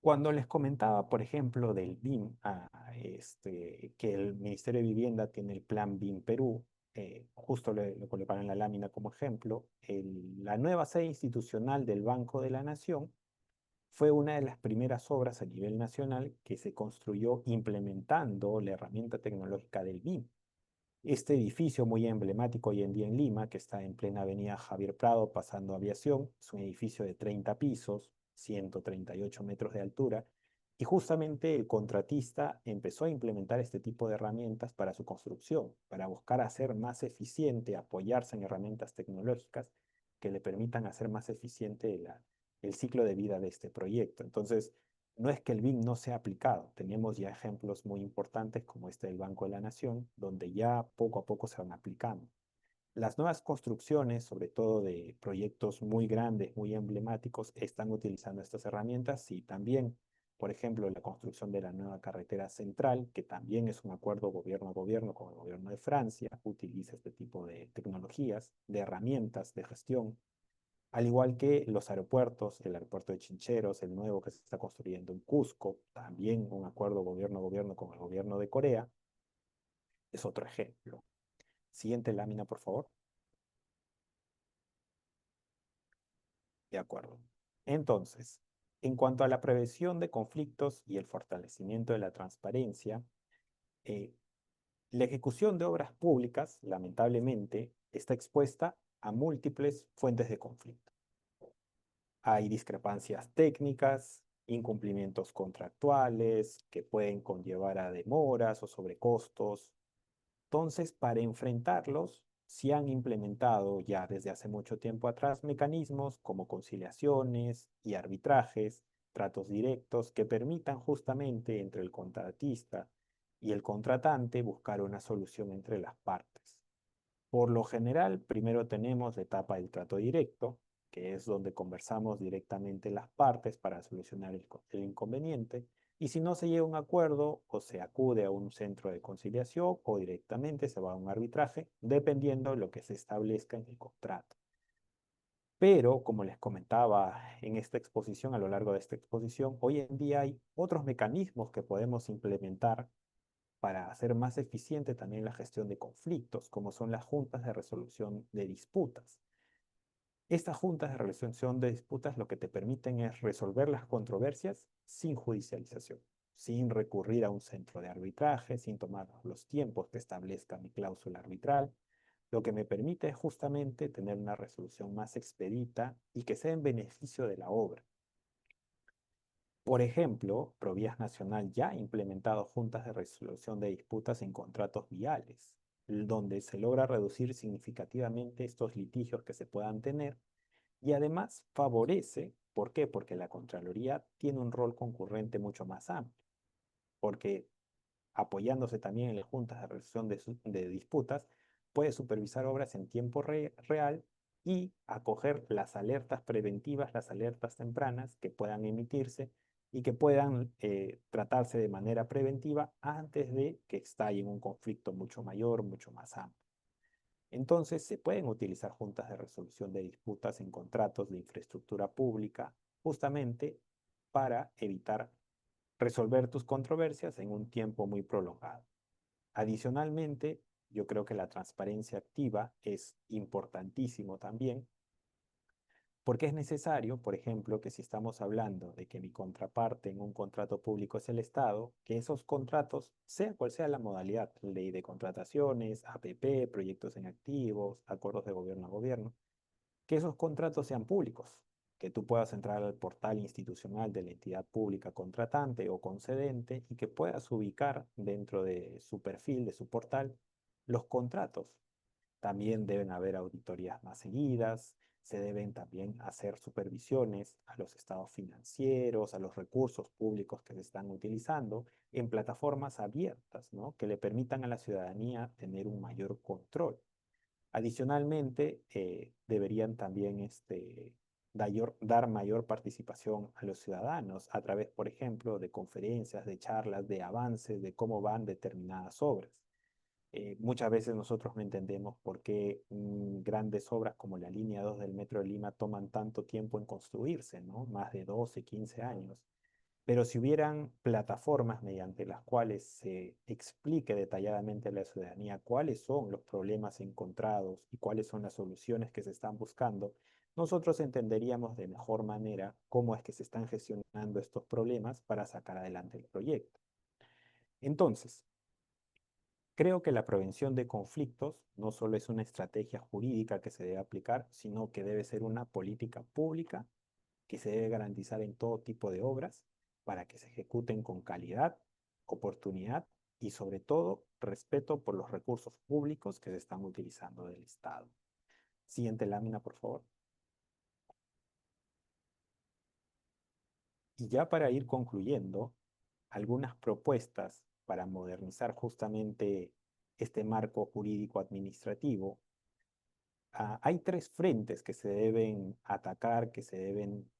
Cuando les comentaba, por ejemplo, del BIM, que el Ministerio de Vivienda tiene el plan BIM Perú, justo lo colocaron en la lámina como ejemplo, la nueva sede institucional del Banco de la Nación fue una de las primeras obras a nivel nacional que se construyó implementando la herramienta tecnológica del BIM. Este edificio muy emblemático hoy en día en Lima, que está en plena avenida Javier Prado, pasando a Aviación, es un edificio de 30 pisos, 138 metros de altura, y justamente el contratista empezó a implementar este tipo de herramientas para su construcción, para buscar hacer más eficiente, apoyarse en herramientas tecnológicas que le permitan hacer más eficiente el ciclo de vida de este proyecto. Entonces, no es que el BIM no sea aplicado, tenemos ya ejemplos muy importantes como este del Banco de la Nación, donde ya poco a poco se van aplicando. Las nuevas construcciones, sobre todo de proyectos muy grandes, muy emblemáticos, están utilizando estas herramientas y también, por ejemplo, la construcción de la nueva carretera central, que también es un acuerdo gobierno a gobierno con el gobierno de Francia, utiliza este tipo de tecnologías, de herramientas de gestión al igual que los aeropuertos, el aeropuerto de Chincheros, el nuevo que se está construyendo en Cusco, también un acuerdo gobierno a gobierno con el gobierno de Corea, es otro ejemplo. Siguiente lámina, por favor. De acuerdo. Entonces, en cuanto a la prevención de conflictos y el fortalecimiento de la transparencia, eh, la ejecución de obras públicas, lamentablemente, está expuesta a múltiples fuentes de conflicto. Hay discrepancias técnicas, incumplimientos contractuales que pueden conllevar a demoras o sobrecostos. Entonces, para enfrentarlos, se han implementado ya desde hace mucho tiempo atrás mecanismos como conciliaciones y arbitrajes, tratos directos que permitan justamente entre el contratista y el contratante buscar una solución entre las partes. Por lo general, primero tenemos la etapa del trato directo, que es donde conversamos directamente las partes para solucionar el inconveniente. Y si no se llega a un acuerdo, o se acude a un centro de conciliación o directamente se va a un arbitraje, dependiendo de lo que se establezca en el contrato. Pero, como les comentaba en esta exposición, a lo largo de esta exposición, hoy en día hay otros mecanismos que podemos implementar para hacer más eficiente también la gestión de conflictos, como son las juntas de resolución de disputas. Estas juntas de resolución de disputas lo que te permiten es resolver las controversias sin judicialización, sin recurrir a un centro de arbitraje, sin tomar los tiempos que establezca mi cláusula arbitral. Lo que me permite es justamente tener una resolución más expedita y que sea en beneficio de la obra. Por ejemplo, Provías Nacional ya ha implementado juntas de resolución de disputas en contratos viales, donde se logra reducir significativamente estos litigios que se puedan tener y además favorece, ¿por qué? Porque la Contraloría tiene un rol concurrente mucho más amplio, porque apoyándose también en las juntas de resolución de disputas, puede supervisar obras en tiempo real y acoger las alertas preventivas, las alertas tempranas que puedan emitirse y que puedan tratarse de manera preventiva antes de que estalle un conflicto mucho mayor, mucho más amplio. Entonces, se pueden utilizar juntas de resolución de disputas en contratos de infraestructura pública justamente para evitar resolver tus controversias en un tiempo muy prolongado. Adicionalmente, yo creo que la transparencia activa es importantísimo también, porque es necesario, por ejemplo, que si estamos hablando de que mi contraparte en un contrato público es el Estado, que esos contratos, sea cual sea la modalidad, ley de contrataciones, APP, proyectos en activos, acuerdos de gobierno a gobierno, que esos contratos sean públicos, que tú puedas entrar al portal institucional de la entidad pública contratante o concedente y que puedas ubicar dentro de su perfil, de su portal, los contratos. También deben haber auditorías más seguidas, se deben también hacer supervisiones a los estados financieros, a los recursos públicos que se están utilizando en plataformas abiertas, ¿no? Que le permitan a la ciudadanía tener un mayor control. Adicionalmente, deberían también dar mayor participación a los ciudadanos a través, por ejemplo, de conferencias, de charlas, de avances, de cómo van determinadas obras. Muchas veces nosotros no entendemos por qué grandes obras como la línea 2 del Metro de Lima toman tanto tiempo en construirse, ¿no? Más de 12, 15 años. Pero si hubieran plataformas mediante las cuales se explique detalladamente a la ciudadanía cuáles son los problemas encontrados y cuáles son las soluciones que se están buscando, nosotros entenderíamos de mejor manera cómo es que se están gestionando estos problemas para sacar adelante el proyecto. Entonces, creo que la prevención de conflictos no solo es una estrategia jurídica que se debe aplicar, sino que debe ser una política pública que se debe garantizar en todo tipo de obras para que se ejecuten con calidad, oportunidad y sobre todo respeto por los recursos públicos que se están utilizando del Estado. Siguiente lámina, por favor. Y ya para ir concluyendo, algunas propuestas para modernizar justamente este marco jurídico administrativo. Hay tres frentes que se deben atacar, que se deben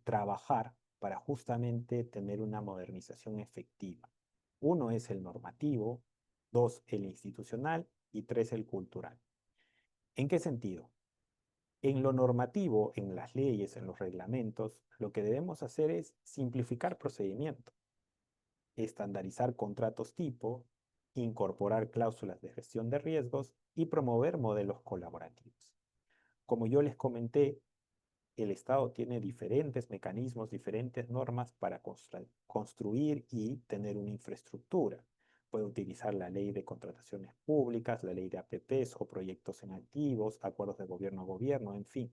trabajar para justamente tener una modernización efectiva. Uno es el normativo, dos el institucional y tres el cultural. ¿En qué sentido? En lo normativo, en las leyes, en los reglamentos, lo que debemos hacer es simplificar procedimientos, estandarizar contratos tipo, incorporar cláusulas de gestión de riesgos y promover modelos colaborativos. Como yo les comenté, el Estado tiene diferentes mecanismos, diferentes normas para construir y tener una infraestructura. Puede utilizar la ley de contrataciones públicas, la ley de APPs o proyectos en activos, acuerdos de gobierno a gobierno, en fin.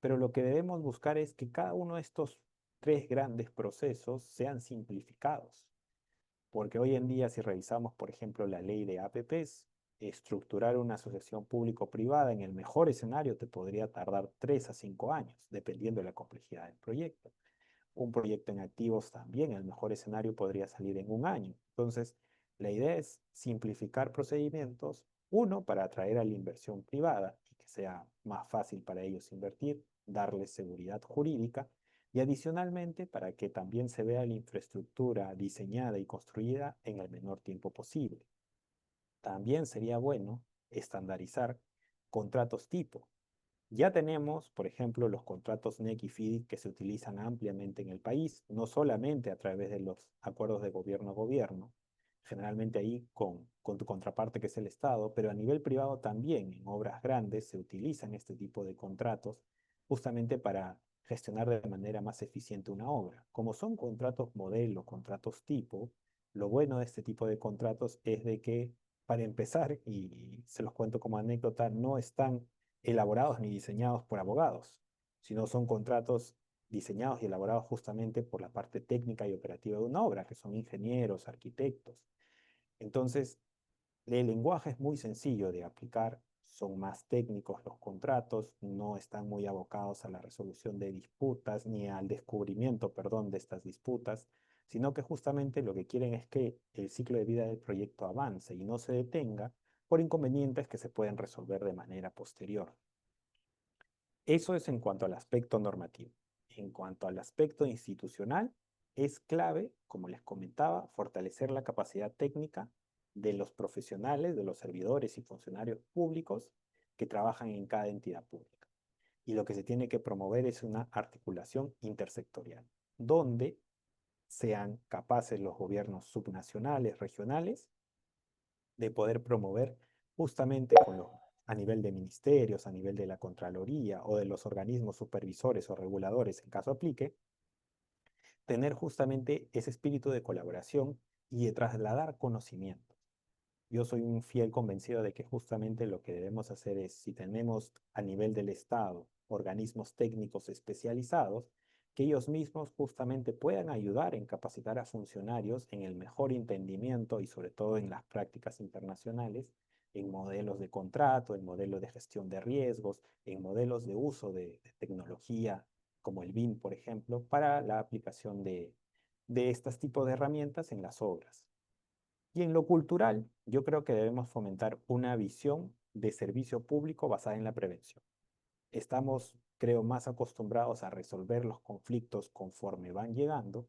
Pero lo que debemos buscar es que cada uno de estos tres grandes procesos sean simplificados. Porque hoy en día, si revisamos, por ejemplo, la ley de APPs, estructurar una asociación público-privada en el mejor escenario te podría tardar 3 a 5 años, dependiendo de la complejidad del proyecto. Un proyecto en activos también, el mejor escenario podría salir en un año. Entonces, la idea es simplificar procedimientos, uno, para atraer a la inversión privada y que sea más fácil para ellos invertir, darles seguridad jurídica, y adicionalmente para que también se vea la infraestructura diseñada y construida en el menor tiempo posible. También sería bueno estandarizar contratos tipo. Ya tenemos, por ejemplo, los contratos NEC y FIDIC que se utilizan ampliamente en el país, no solamente a través de los acuerdos de gobierno a gobierno, generalmente ahí con tu contraparte que es el Estado, pero a nivel privado también en obras grandes se utilizan este tipo de contratos justamente para gestionar de manera más eficiente una obra. Como son contratos modelo, contratos tipo, lo bueno de este tipo de contratos es de que, para empezar, y se los cuento como anécdota, no están elaborados ni diseñados por abogados, sino son contratos diseñados y elaborados justamente por la parte técnica y operativa de una obra, que son ingenieros, arquitectos. Entonces, el lenguaje es muy sencillo de aplicar, son más técnicos los contratos, no están muy abocados a la resolución de disputas ni al descubrimiento, perdón, de estas disputas, sino que justamente lo que quieren es que el ciclo de vida del proyecto avance y no se detenga por inconvenientes que se pueden resolver de manera posterior. Eso es en cuanto al aspecto normativo. En cuanto al aspecto institucional, es clave, como les comentaba, fortalecer la capacidad técnica de los profesionales, de los servidores y funcionarios públicos que trabajan en cada entidad pública. Y lo que se tiene que promover es una articulación intersectorial, donde sean capaces los gobiernos subnacionales, regionales, de poder promover justamente a nivel de ministerios, a nivel de la Contraloría o de los organismos supervisores o reguladores, en caso aplique, tener justamente ese espíritu de colaboración y de trasladar conocimiento. Yo soy un fiel convencido de que justamente lo que debemos hacer es, si tenemos a nivel del Estado organismos técnicos especializados, que ellos mismos justamente puedan ayudar en capacitar a funcionarios en el mejor entendimiento y sobre todo en las prácticas internacionales, en modelos de contrato, en modelos de gestión de riesgos, en modelos de uso de tecnología como el BIM, por ejemplo, para la aplicación de estos tipos de herramientas en las obras. Y en lo cultural, yo creo que debemos fomentar una visión de servicio público basada en la prevención. Estamos, creo, más acostumbrados a resolver los conflictos conforme van llegando,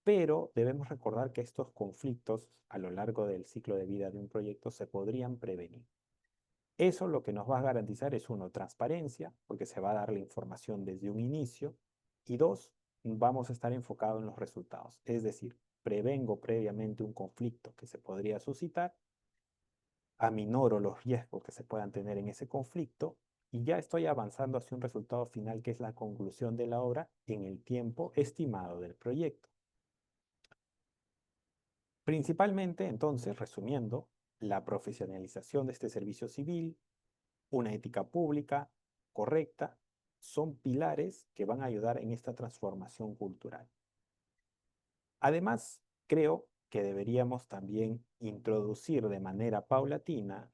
pero debemos recordar que estos conflictos a lo largo del ciclo de vida de un proyecto se podrían prevenir. Eso lo que nos va a garantizar es, uno, transparencia, porque se va a dar la información desde un inicio, y dos, vamos a estar enfocados en los resultados. Es decir, prevengo previamente un conflicto que se podría suscitar, aminoro los riesgos que se puedan tener en ese conflicto y ya estoy avanzando hacia un resultado final que es la conclusión de la obra en el tiempo estimado del proyecto. Principalmente, entonces, resumiendo, la profesionalización de este servicio civil, una ética pública correcta, son pilares que van a ayudar en esta transformación cultural. Además, creo que deberíamos también introducir de manera paulatina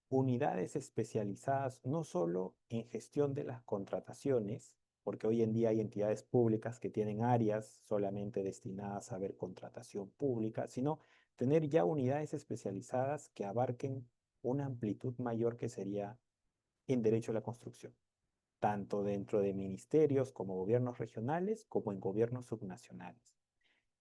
unidades especializadas no solo en gestión de las contrataciones, porque hoy en día hay entidades públicas que tienen áreas solamente destinadas a ver contratación pública, sino tener ya unidades especializadas que abarquen una amplitud mayor que sería en derecho a la construcción, tanto dentro de ministerios como gobiernos regionales como en gobiernos subnacionales.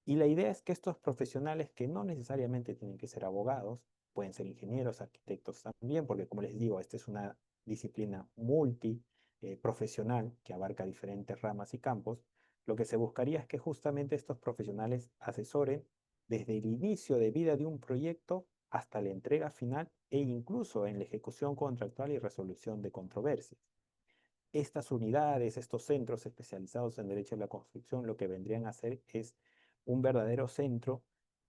Y la idea es que estos profesionales, que no necesariamente tienen que ser abogados, pueden ser ingenieros, arquitectos también, porque como les digo, esta es una disciplina multiprofesional que abarca diferentes ramas y campos. Lo que se buscaría es que justamente estos profesionales asesoren desde el inicio de vida de un proyecto hasta la entrega final e incluso en la ejecución contractual y resolución de controversias. Estas unidades, estos centros especializados en derecho a la construcción, lo que vendrían a hacer es un verdadero centro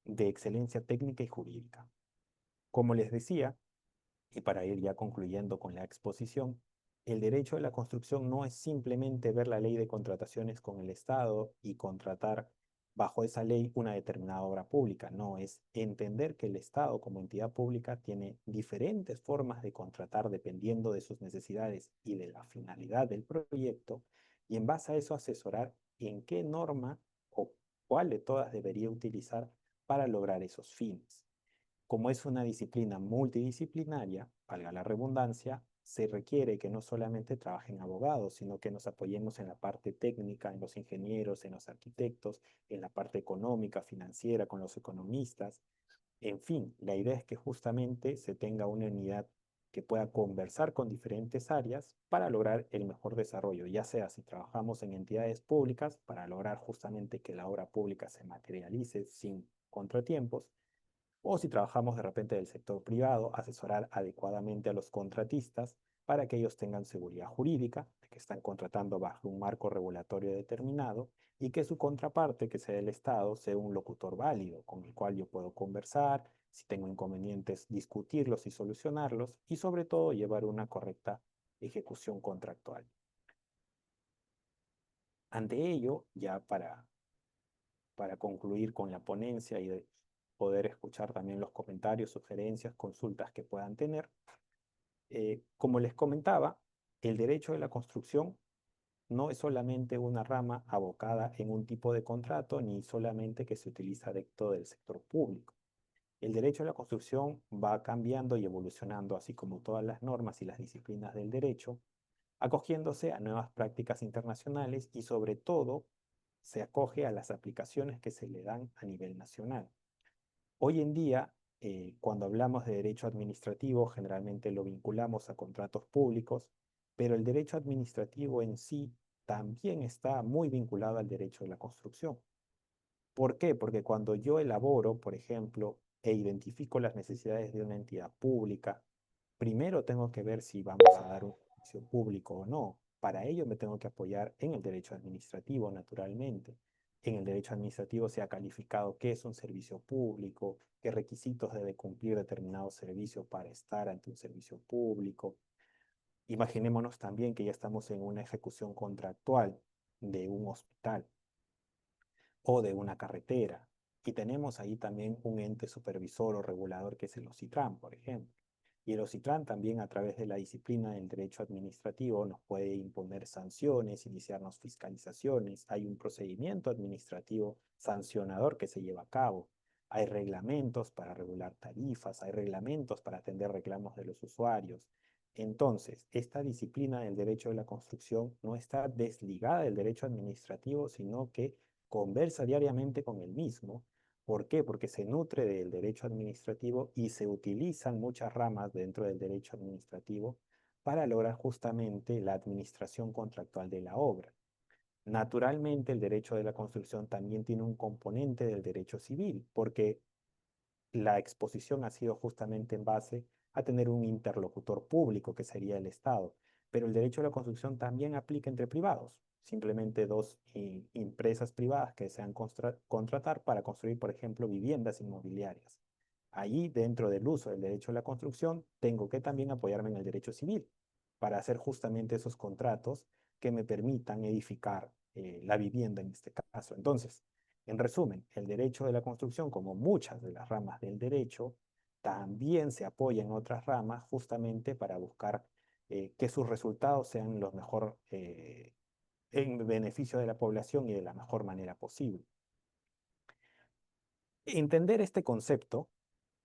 de excelencia técnica y jurídica. Como les decía, y para ir ya concluyendo con la exposición, el derecho de la construcción no es simplemente ver la ley de contrataciones con el Estado y contratar bajo esa ley una determinada obra pública. No, es entender que el Estado como entidad pública tiene diferentes formas de contratar dependiendo de sus necesidades y de la finalidad del proyecto, y en base a eso asesorar en qué norma o cuál de todas debería utilizar para lograr esos fines. Como es una disciplina multidisciplinaria, valga la redundancia, se requiere que no solamente trabajen abogados, sino que nos apoyemos en la parte técnica, en los ingenieros, en los arquitectos, en la parte económica, financiera, con los economistas. En fin, la idea es que justamente se tenga una unidad que pueda conversar con diferentes áreas para lograr el mejor desarrollo, ya sea si trabajamos en entidades públicas para lograr justamente que la obra pública se materialice sin contratiempos, O si trabajamos de repente del sector privado, asesorar adecuadamente a los contratistas para que ellos tengan seguridad jurídica, de que están contratando bajo un marco regulatorio determinado y que su contraparte, que sea el Estado, sea un locutor válido con el cual yo puedo conversar, si tengo inconvenientes, discutirlos y solucionarlos y sobre todo llevar una correcta ejecución contractual. Ante ello, ya para concluir con la ponencia y de poder escuchar también los comentarios, sugerencias, consultas que puedan tener, como les comentaba, el derecho de la construcción no es solamente una rama abocada en un tipo de contrato, ni solamente que se utiliza dentro del sector público. El derecho a la construcción va cambiando y evolucionando, así como todas las normas y las disciplinas del derecho, acogiéndose a nuevas prácticas internacionales y sobre todo se acoge a las aplicaciones que se le dan a nivel nacional. Hoy en día, cuando hablamos de derecho administrativo, generalmente lo vinculamos a contratos públicos, pero el derecho administrativo en sí también está muy vinculado al derecho de la construcción. ¿Por qué? Porque cuando yo elaboro, por ejemplo, e identifico las necesidades de una entidad pública, primero tengo que ver si vamos a dar un servicio público o no. Para ello me tengo que apoyar en el derecho administrativo, naturalmente. En el derecho administrativo se ha calificado qué es un servicio público, qué requisitos debe cumplir determinado servicio para estar ante un servicio público. Imaginémonos también que ya estamos en una ejecución contractual de un hospital o de una carretera. Y tenemos ahí también un ente supervisor o regulador que es el OSITRAN, por ejemplo. Y el OSITRAN también a través de la disciplina del derecho administrativo nos puede imponer sanciones, iniciarnos fiscalizaciones. Hay un procedimiento administrativo sancionador que se lleva a cabo. Hay reglamentos para regular tarifas, hay reglamentos para atender reclamos de los usuarios. Entonces, esta disciplina del derecho de la construcción no está desligada del derecho administrativo, sino que conversa diariamente con el mismo. ¿Por qué? Porque se nutre del derecho administrativo y se utilizan muchas ramas dentro del derecho administrativo para lograr justamente la administración contractual de la obra. Naturalmente, el derecho de la construcción también tiene un componente del derecho civil, porque la exposición ha sido justamente en base a tener un interlocutor público, que sería el Estado. Pero el derecho a la construcción también aplica entre privados. Simplemente dos empresas privadas que desean contratar para construir, por ejemplo, viviendas inmobiliarias. Allí, dentro del uso del derecho a la construcción, tengo que también apoyarme en el derecho civil para hacer justamente esos contratos que me permitan edificar la vivienda en este caso. Entonces, en resumen, el derecho de la construcción, como muchas de las ramas del derecho, también se apoya en otras ramas justamente para buscar que sus resultados sean los mejor en beneficio de la población y de la mejor manera posible. Entender este concepto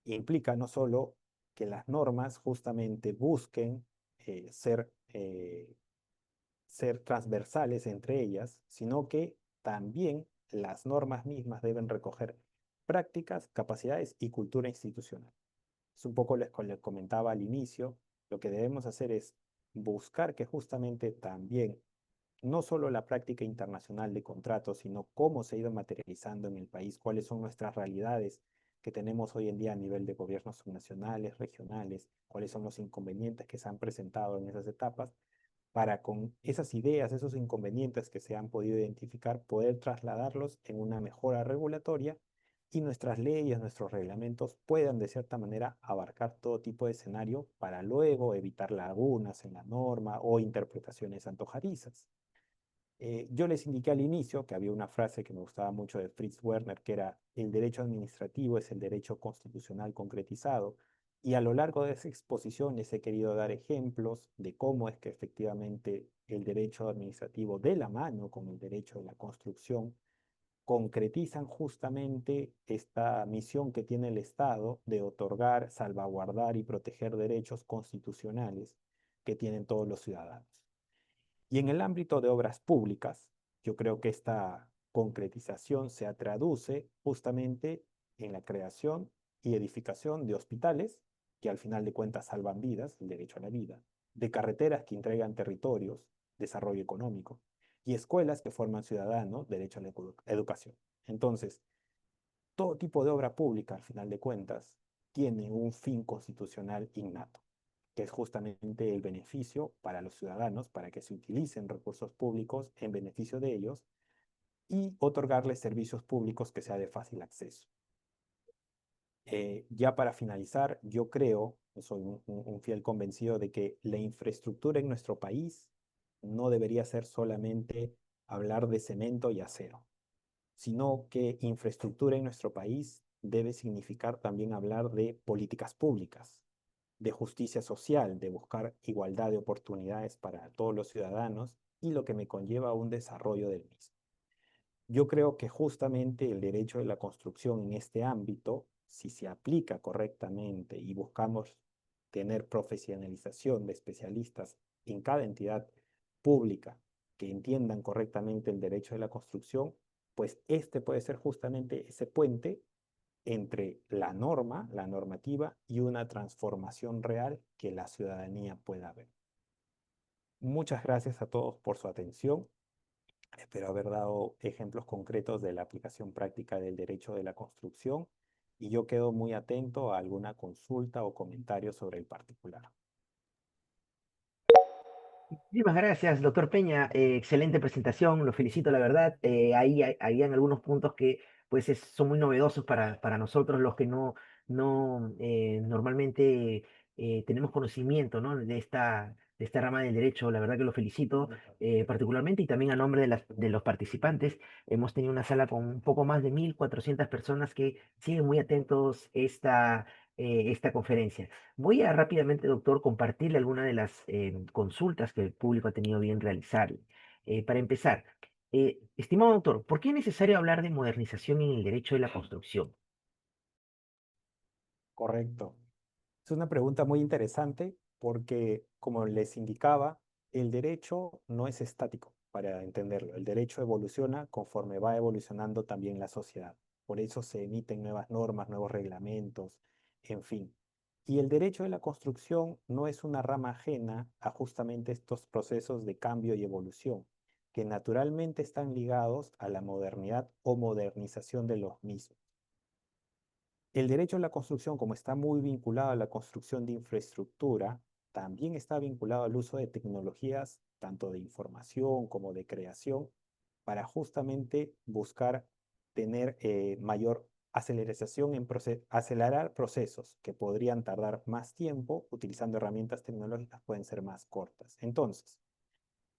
implica no solo que las normas justamente busquen ser transversales entre ellas, sino que también las normas mismas deben recoger prácticas, capacidades y cultura institucional. Es un poco les comentaba al inicio, lo que debemos hacer es buscar que justamente también no solo la práctica internacional de contratos, sino cómo se ha ido materializando en el país, cuáles son nuestras realidades que tenemos hoy en día a nivel de gobiernos subnacionales, regionales, cuáles son los inconvenientes que se han presentado en esas etapas, para con esas ideas, esos inconvenientes que se han podido identificar, poder trasladarlos en una mejora regulatoria y nuestras leyes, nuestros reglamentos puedan de cierta manera abarcar todo tipo de escenario para luego evitar lagunas en la norma o interpretaciones antojadizas. Yo les indiqué al inicio que había una frase que me gustaba mucho de Fritz Werner, que era: el derecho administrativo es el derecho constitucional concretizado. Y a lo largo de esa exposición les he querido dar ejemplos de cómo es que efectivamente el derecho administrativo, de la mano con el derecho de la construcción, concretizan justamente esta misión que tiene el Estado de otorgar, salvaguardar y proteger derechos constitucionales que tienen todos los ciudadanos. Y en el ámbito de obras públicas, yo creo que esta concretización se traduce justamente en la creación y edificación de hospitales, que al final de cuentas salvan vidas, el derecho a la vida, de carreteras que entregan territorios, desarrollo económico, y escuelas que forman ciudadanos, derecho a la educación. Entonces, todo tipo de obra pública, al final de cuentas, tiene un fin constitucional innato, que es justamente el beneficio para los ciudadanos, para que se utilicen recursos públicos en beneficio de ellos y otorgarles servicios públicos que sea de fácil acceso. Ya para finalizar, yo creo, soy un fiel convencido de que la infraestructura en nuestro país no debería ser solamente hablar de cemento y acero, sino que infraestructura en nuestro país debe significar también hablar de políticas públicas, de justicia social, de buscar igualdad de oportunidades para todos los ciudadanos y lo que me conlleva a un desarrollo del mismo. Yo creo que justamente el derecho de la construcción en este ámbito, si se aplica correctamente y buscamos tener profesionalización de especialistas en cada entidad pública que entiendan correctamente el derecho de la construcción, pues este puede ser justamente ese puente entre la norma, la normativa y una transformación real que la ciudadanía pueda ver. Muchas gracias a todos por su atención. Espero haber dado ejemplos concretos de la aplicación práctica del derecho de la construcción y yo quedo muy atento a alguna consulta o comentario sobre el particular.
Muchísimas gracias, doctor Peña. Excelente presentación, lo felicito, la verdad. Habían algunos puntos que pues son muy novedosos para nosotros, los que no normalmente tenemos conocimiento, ¿no? De esta rama del derecho. La verdad que lo felicito particularmente y también a nombre de los participantes. Hemos tenido una sala con un poco más de 1.400 personas que siguen muy atentos esta conferencia. Voy a rápidamente, doctor, compartirle algunas de las consultas que el público ha tenido bien realizar. Para empezar, estimado doctor, ¿por qué es necesario hablar de modernización en el derecho de la construcción?
Correcto. Es una pregunta muy interesante porque, como les indicaba, el derecho no es estático para entenderlo. El derecho evoluciona conforme va evolucionando también la sociedad. Por eso se emiten nuevas normas, nuevos reglamentos, en fin. Y el derecho de la construcción no es una rama ajena a justamente estos procesos de cambio y evolución, que naturalmente están ligados a la modernidad o modernización de los mismos. El derecho a la construcción, como está muy vinculado a la construcción de infraestructura, también está vinculado al uso de tecnologías, tanto de información como de creación, para justamente buscar tener mayor aceleración acelerar procesos que podrían tardar más tiempo, utilizando herramientas tecnológicas pueden ser más cortas. Entonces,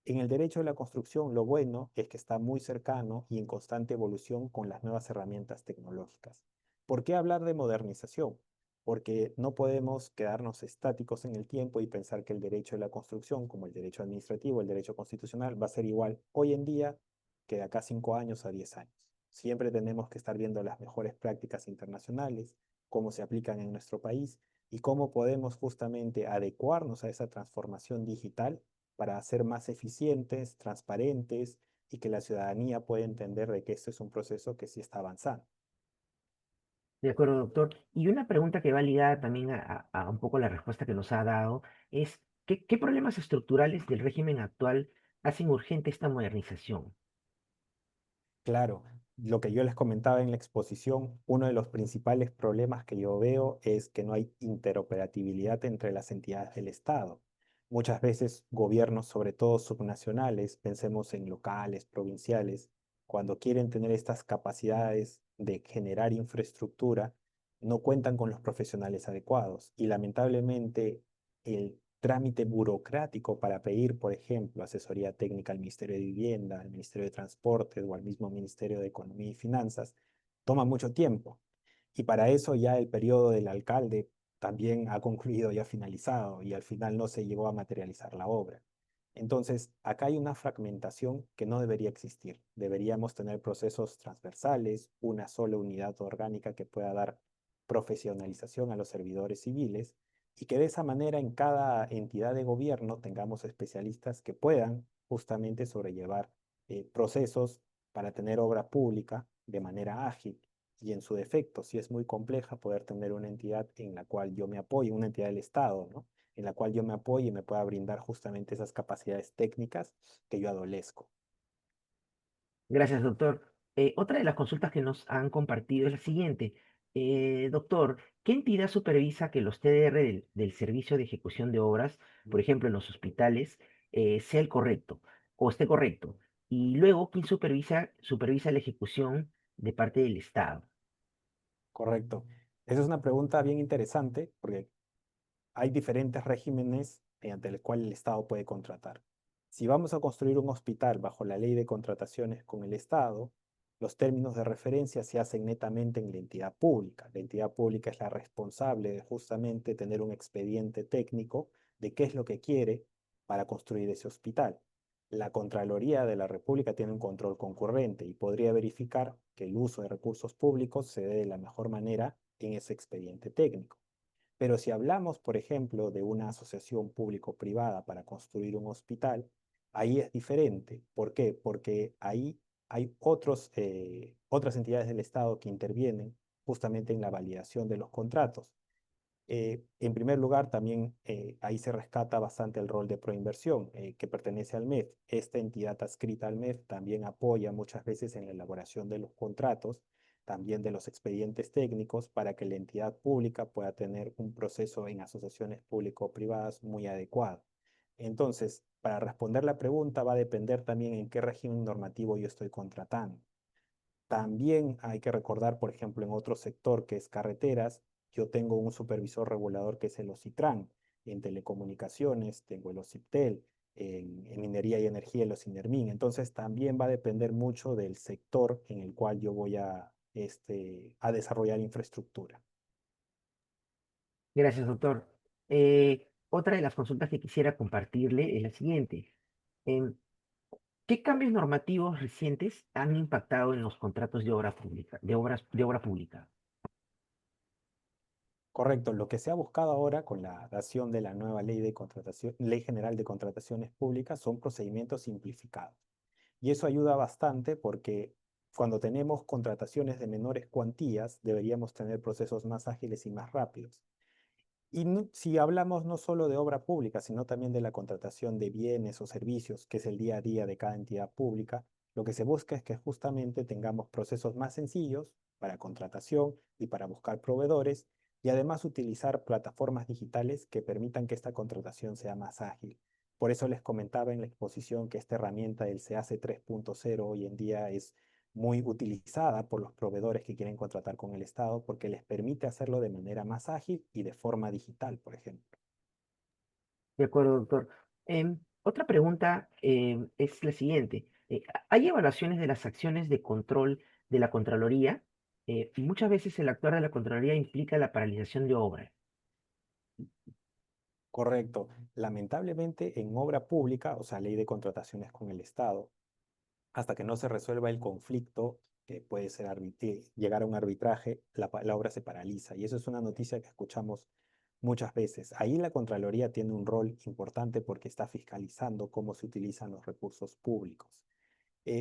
en el derecho de la construcción, lo bueno es que está muy cercano y en constante evolución con las nuevas herramientas tecnológicas. ¿Por qué hablar de modernización? Porque no podemos quedarnos estáticos en el tiempo y pensar que el derecho de la construcción, como el derecho administrativo, el derecho constitucional, va a ser igual hoy en día que de acá 5 años a 10 años. Siempre tenemos que estar viendo las mejores prácticas internacionales, cómo se aplican en nuestro país y cómo podemos justamente adecuarnos a esa transformación digital para ser más eficientes, transparentes y que la ciudadanía pueda entender de que esto es un proceso que sí está avanzando.
De acuerdo, doctor. Y una pregunta que va ligada también a un poco la respuesta que nos ha dado es, ¿qué problemas estructurales del régimen actual hacen urgente esta modernización?
Claro, lo que yo les comentaba en la exposición, uno de los principales problemas que yo veo es que no hay interoperabilidad entre las entidades del Estado. Muchas veces gobiernos, sobre todo subnacionales, pensemos en locales, provinciales, cuando quieren tener estas capacidades de generar infraestructura, no cuentan con los profesionales adecuados y lamentablemente el trámite burocrático para pedir, por ejemplo, asesoría técnica al Ministerio de Vivienda, al Ministerio de Transportes o al mismo Ministerio de Economía y Finanzas, toma mucho tiempo. Y para eso ya el periodo del alcalde también ha concluido y ha finalizado y al final no se llegó a materializar la obra. Entonces, acá hay una fragmentación que no debería existir. Deberíamos tener procesos transversales, una sola unidad orgánica que pueda dar profesionalización a los servidores civiles y que de esa manera en cada entidad de gobierno tengamos especialistas que puedan justamente sobrellevar procesos para tener obra pública de manera ágil y en su defecto, si es muy compleja, poder tener una entidad en la cual yo me apoye, una entidad del Estado, ¿no? En la cual yo me apoye y me pueda brindar justamente esas capacidades técnicas que yo adolezco.
Gracias, doctor. Otra de las consultas que nos han compartido es la siguiente. Doctor, ¿qué entidad supervisa que los TDR del Servicio de Ejecución de Obras, por ejemplo, en los hospitales, sea el correcto o esté correcto? Y luego, ¿quién supervisa la ejecución de parte del Estado?
Correcto. Esa es una pregunta bien interesante porque hay diferentes regímenes mediante los cuales el Estado puede contratar. Si vamos a construir un hospital bajo la ley de contrataciones con el Estado, los términos de referencia se hacen netamente en la entidad pública. La entidad pública es la responsable de justamente tener un expediente técnico de qué es lo que quiere para construir ese hospital. La Contraloría de la República tiene un control concurrente y podría verificar que el uso de recursos públicos se dé de la mejor manera en ese expediente técnico. Pero si hablamos, por ejemplo, de una asociación público-privada para construir un hospital, ahí es diferente. ¿Por qué? Porque ahí hay otras entidades del Estado que intervienen justamente en la validación de los contratos. En primer lugar, también ahí se rescata bastante el rol de Proinversión, que pertenece al MEF. Esta entidad adscrita al MEF también apoya muchas veces en la elaboración de los contratos, también de los expedientes técnicos, para que la entidad pública pueda tener un proceso en asociaciones público-privadas muy adecuado. Entonces, para responder la pregunta, va a depender también en qué régimen normativo yo estoy contratando. También hay que recordar, por ejemplo, en otro sector que es carreteras, yo tengo un supervisor regulador que es el OCITRAN. En telecomunicaciones tengo el OCIPTEL, en minería y energía el OCINERMIN. Entonces también va a depender mucho del sector en el cual yo voy a desarrollar infraestructura.
Gracias, doctor. Otra de las consultas que quisiera compartirle es la siguiente. Em, ¿Qué cambios normativos recientes han impactado en los contratos de obra pública, de obra pública?
Correcto, lo que se ha buscado ahora con la dación de la nueva ley de contratación, Ley General de Contrataciones Públicas son procedimientos simplificados. Y eso ayuda bastante porque cuando tenemos contrataciones de menores cuantías, deberíamos tener procesos más ágiles y más rápidos. Y si hablamos no solo de obra pública, sino también de la contratación de bienes o servicios, que es el día a día de cada entidad pública, lo que se busca es que justamente tengamos procesos más sencillos para contratación y para buscar proveedores y además utilizar plataformas digitales que permitan que esta contratación sea más ágil. Por eso les comentaba en la exposición que esta herramienta del CAC 3.0 hoy en día es muy utilizada por los proveedores que quieren contratar con el Estado porque les permite hacerlo de manera más ágil y de forma digital, por ejemplo.
De acuerdo, doctor. Otra pregunta es la siguiente. ¿Hay evaluaciones de las acciones de control de la Contraloría? Muchas veces el actuar de la Contraloría implica la paralización de obra.
Correcto. Lamentablemente en obra pública, o sea, ley de contrataciones con el Estado, hasta que no se resuelva el conflicto, que puede ser llegar a un arbitraje, la obra se paraliza. Y eso es una noticia que escuchamos muchas veces. Ahí la Contraloría tiene un rol importante porque está fiscalizando cómo se utilizan los recursos públicos.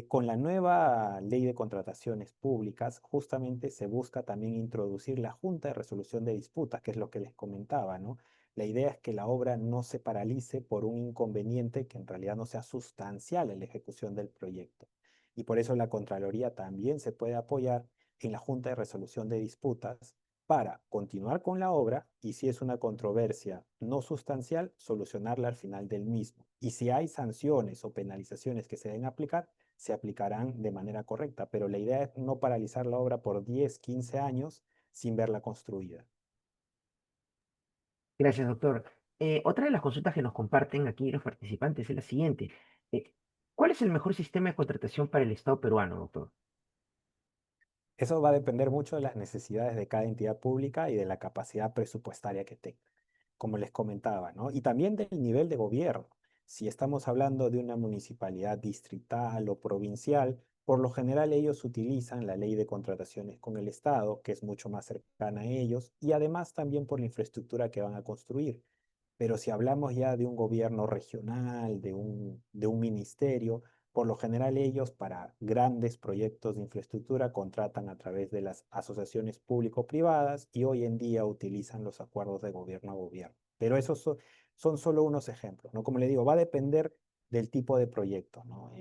Con la nueva ley de contrataciones públicas, justamente se busca también introducir la Junta de Resolución de Disputas, que es lo que les comentaba, ¿no? La idea es que la obra no se paralice por un inconveniente que en realidad no sea sustancial en la ejecución del proyecto. Y por eso la Contraloría también se puede apoyar en la Junta de Resolución de Disputas para continuar con la obra y si es una controversia no sustancial, solucionarla al final del mismo. Y si hay sanciones o penalizaciones que se deben aplicar, se aplicarán de manera correcta, pero la idea es no paralizar la obra por 10, 15 años sin verla construida.
Gracias, doctor. Otra de las consultas que nos comparten aquí los participantes es la siguiente. Eh, ¿Cuál es el mejor sistema de contratación para el Estado peruano, doctor?
Eso va a depender mucho de las necesidades de cada entidad pública y de la capacidad presupuestaria que tenga, como les comentaba, ¿no? Y también del nivel de gobierno. Si estamos hablando de una municipalidad distrital o provincial, por lo general ellos utilizan la ley de contrataciones con el Estado, que es mucho más cercana a ellos, y además también por la infraestructura que van a construir. Pero si hablamos ya de un gobierno regional, de un ministerio, por lo general ellos para grandes proyectos de infraestructura contratan a través de las asociaciones público-privadas y hoy en día utilizan los acuerdos de gobierno a gobierno. Pero esos son solo unos ejemplos, ¿no? Como le digo, va a depender del tipo de proyecto, ¿no?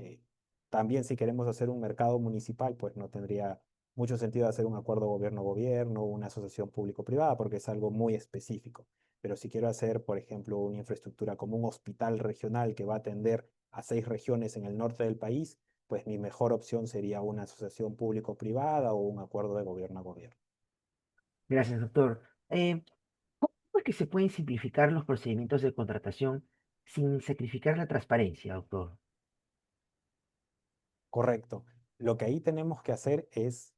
También si queremos hacer un mercado municipal, pues no tendría mucho sentido hacer un acuerdo gobierno-gobierno o una asociación público-privada porque es algo muy específico. Pero si quiero hacer, por ejemplo, una infraestructura como un hospital regional que va a atender a 6 regiones en el norte del país, pues mi mejor opción sería una asociación público-privada o un acuerdo de gobierno a gobierno.
Gracias, doctor. ¿Cómo es que se pueden simplificar los procedimientos de contratación sin sacrificar la transparencia, doctor?
Correcto. Lo que ahí tenemos que hacer es,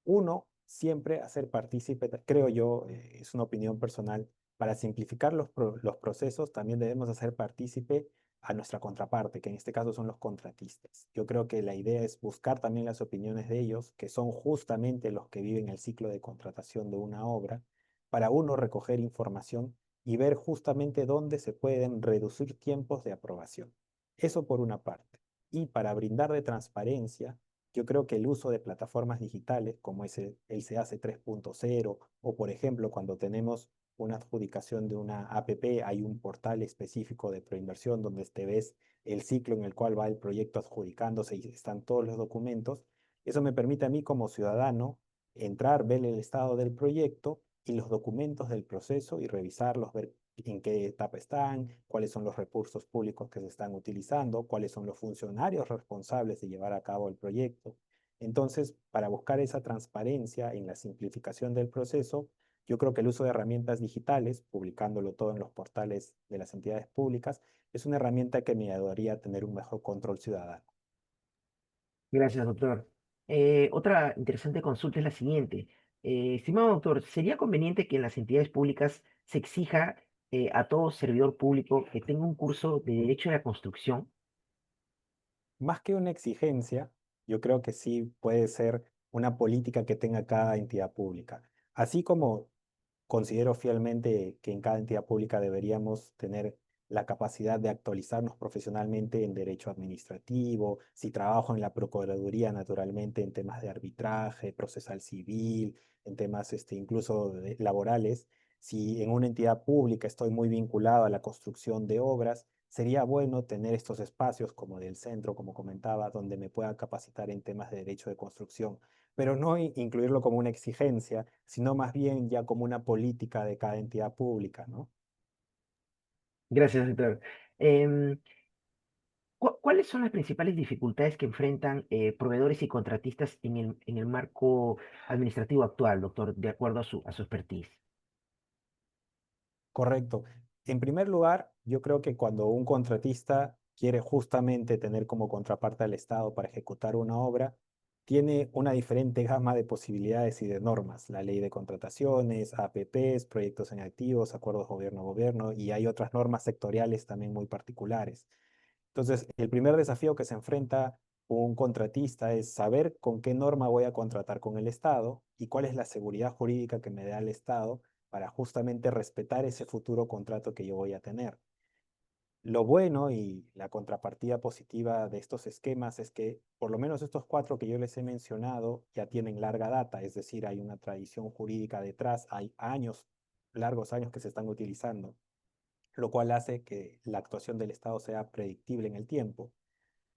uno, siempre hacer partícipe, creo yo, es una opinión personal, para simplificar los procesos también debemos hacer partícipe a nuestra contraparte, que en este caso son los contratistas. Yo creo que la idea es buscar también las opiniones de ellos, que son justamente los que viven el ciclo de contratación de una obra, para uno recoger información y ver justamente dónde se pueden reducir tiempos de aprobación. Eso por una parte. Y para brindar de transparencia, yo creo que el uso de plataformas digitales como es el CAC 3.0 o por ejemplo cuando tenemos una adjudicación de una APP, hay un portal específico de proinversión donde te ves el ciclo en el cual va el proyecto adjudicándose y están todos los documentos. Eso me permite a mí como ciudadano entrar, ver el estado del proyecto y los documentos del proceso y revisarlos, ver en qué etapa están, cuáles son los recursos públicos que se están utilizando, cuáles son los funcionarios responsables de llevar a cabo el proyecto. Entonces, para buscar esa transparencia en la simplificación del proceso, yo creo que el uso de herramientas digitales, publicándolo todo en los portales de las entidades públicas, es una herramienta que me ayudaría a tener un mejor control ciudadano.
Gracias, doctor. Otra interesante consulta es la siguiente. Estimado doctor, ¿sería conveniente que en las entidades públicas se exija a todo servidor público que tenga un curso de Derecho de la Construcción?
Más que una exigencia, yo creo que sí puede ser una política que tenga cada entidad pública. Así como considero fielmente que en cada entidad pública deberíamos tener la capacidad de actualizarnos profesionalmente en derecho administrativo, si trabajo en la Procuraduría, naturalmente en temas de arbitraje, procesal civil, en temas incluso laborales, si en una entidad pública estoy muy vinculado a la construcción de obras, sería bueno tener estos espacios como del centro, como comentaba, donde me pueda capacitar en temas de derecho de construcción, pero no incluirlo como una exigencia, sino más bien ya como una política de cada entidad pública, ¿no?
Gracias, doctor. Em, ¿Cuáles son las principales dificultades que enfrentan proveedores y contratistas en el marco administrativo actual, doctor, de acuerdo a su expertise?
Correcto. En primer lugar, yo creo que cuando un contratista quiere justamente tener como contraparte al Estado para ejecutar una obra, tiene una diferente gama de posibilidades y de normas. La ley de contrataciones, APPs, proyectos en activos, acuerdos gobierno-gobierno, y hay otras normas sectoriales también muy particulares. Entonces, el primer desafío que se enfrenta un contratista es saber con qué norma voy a contratar con el Estado y cuál es la seguridad jurídica que me da el Estado para justamente respetar ese futuro contrato que yo voy a tener. Lo bueno y la contrapartida positiva de estos esquemas es que por lo menos estos cuatro que yo les he mencionado ya tienen larga data, es decir, hay una tradición jurídica detrás, hay años, largos años que se están utilizando, lo cual hace que la actuación del Estado sea predictible en el tiempo.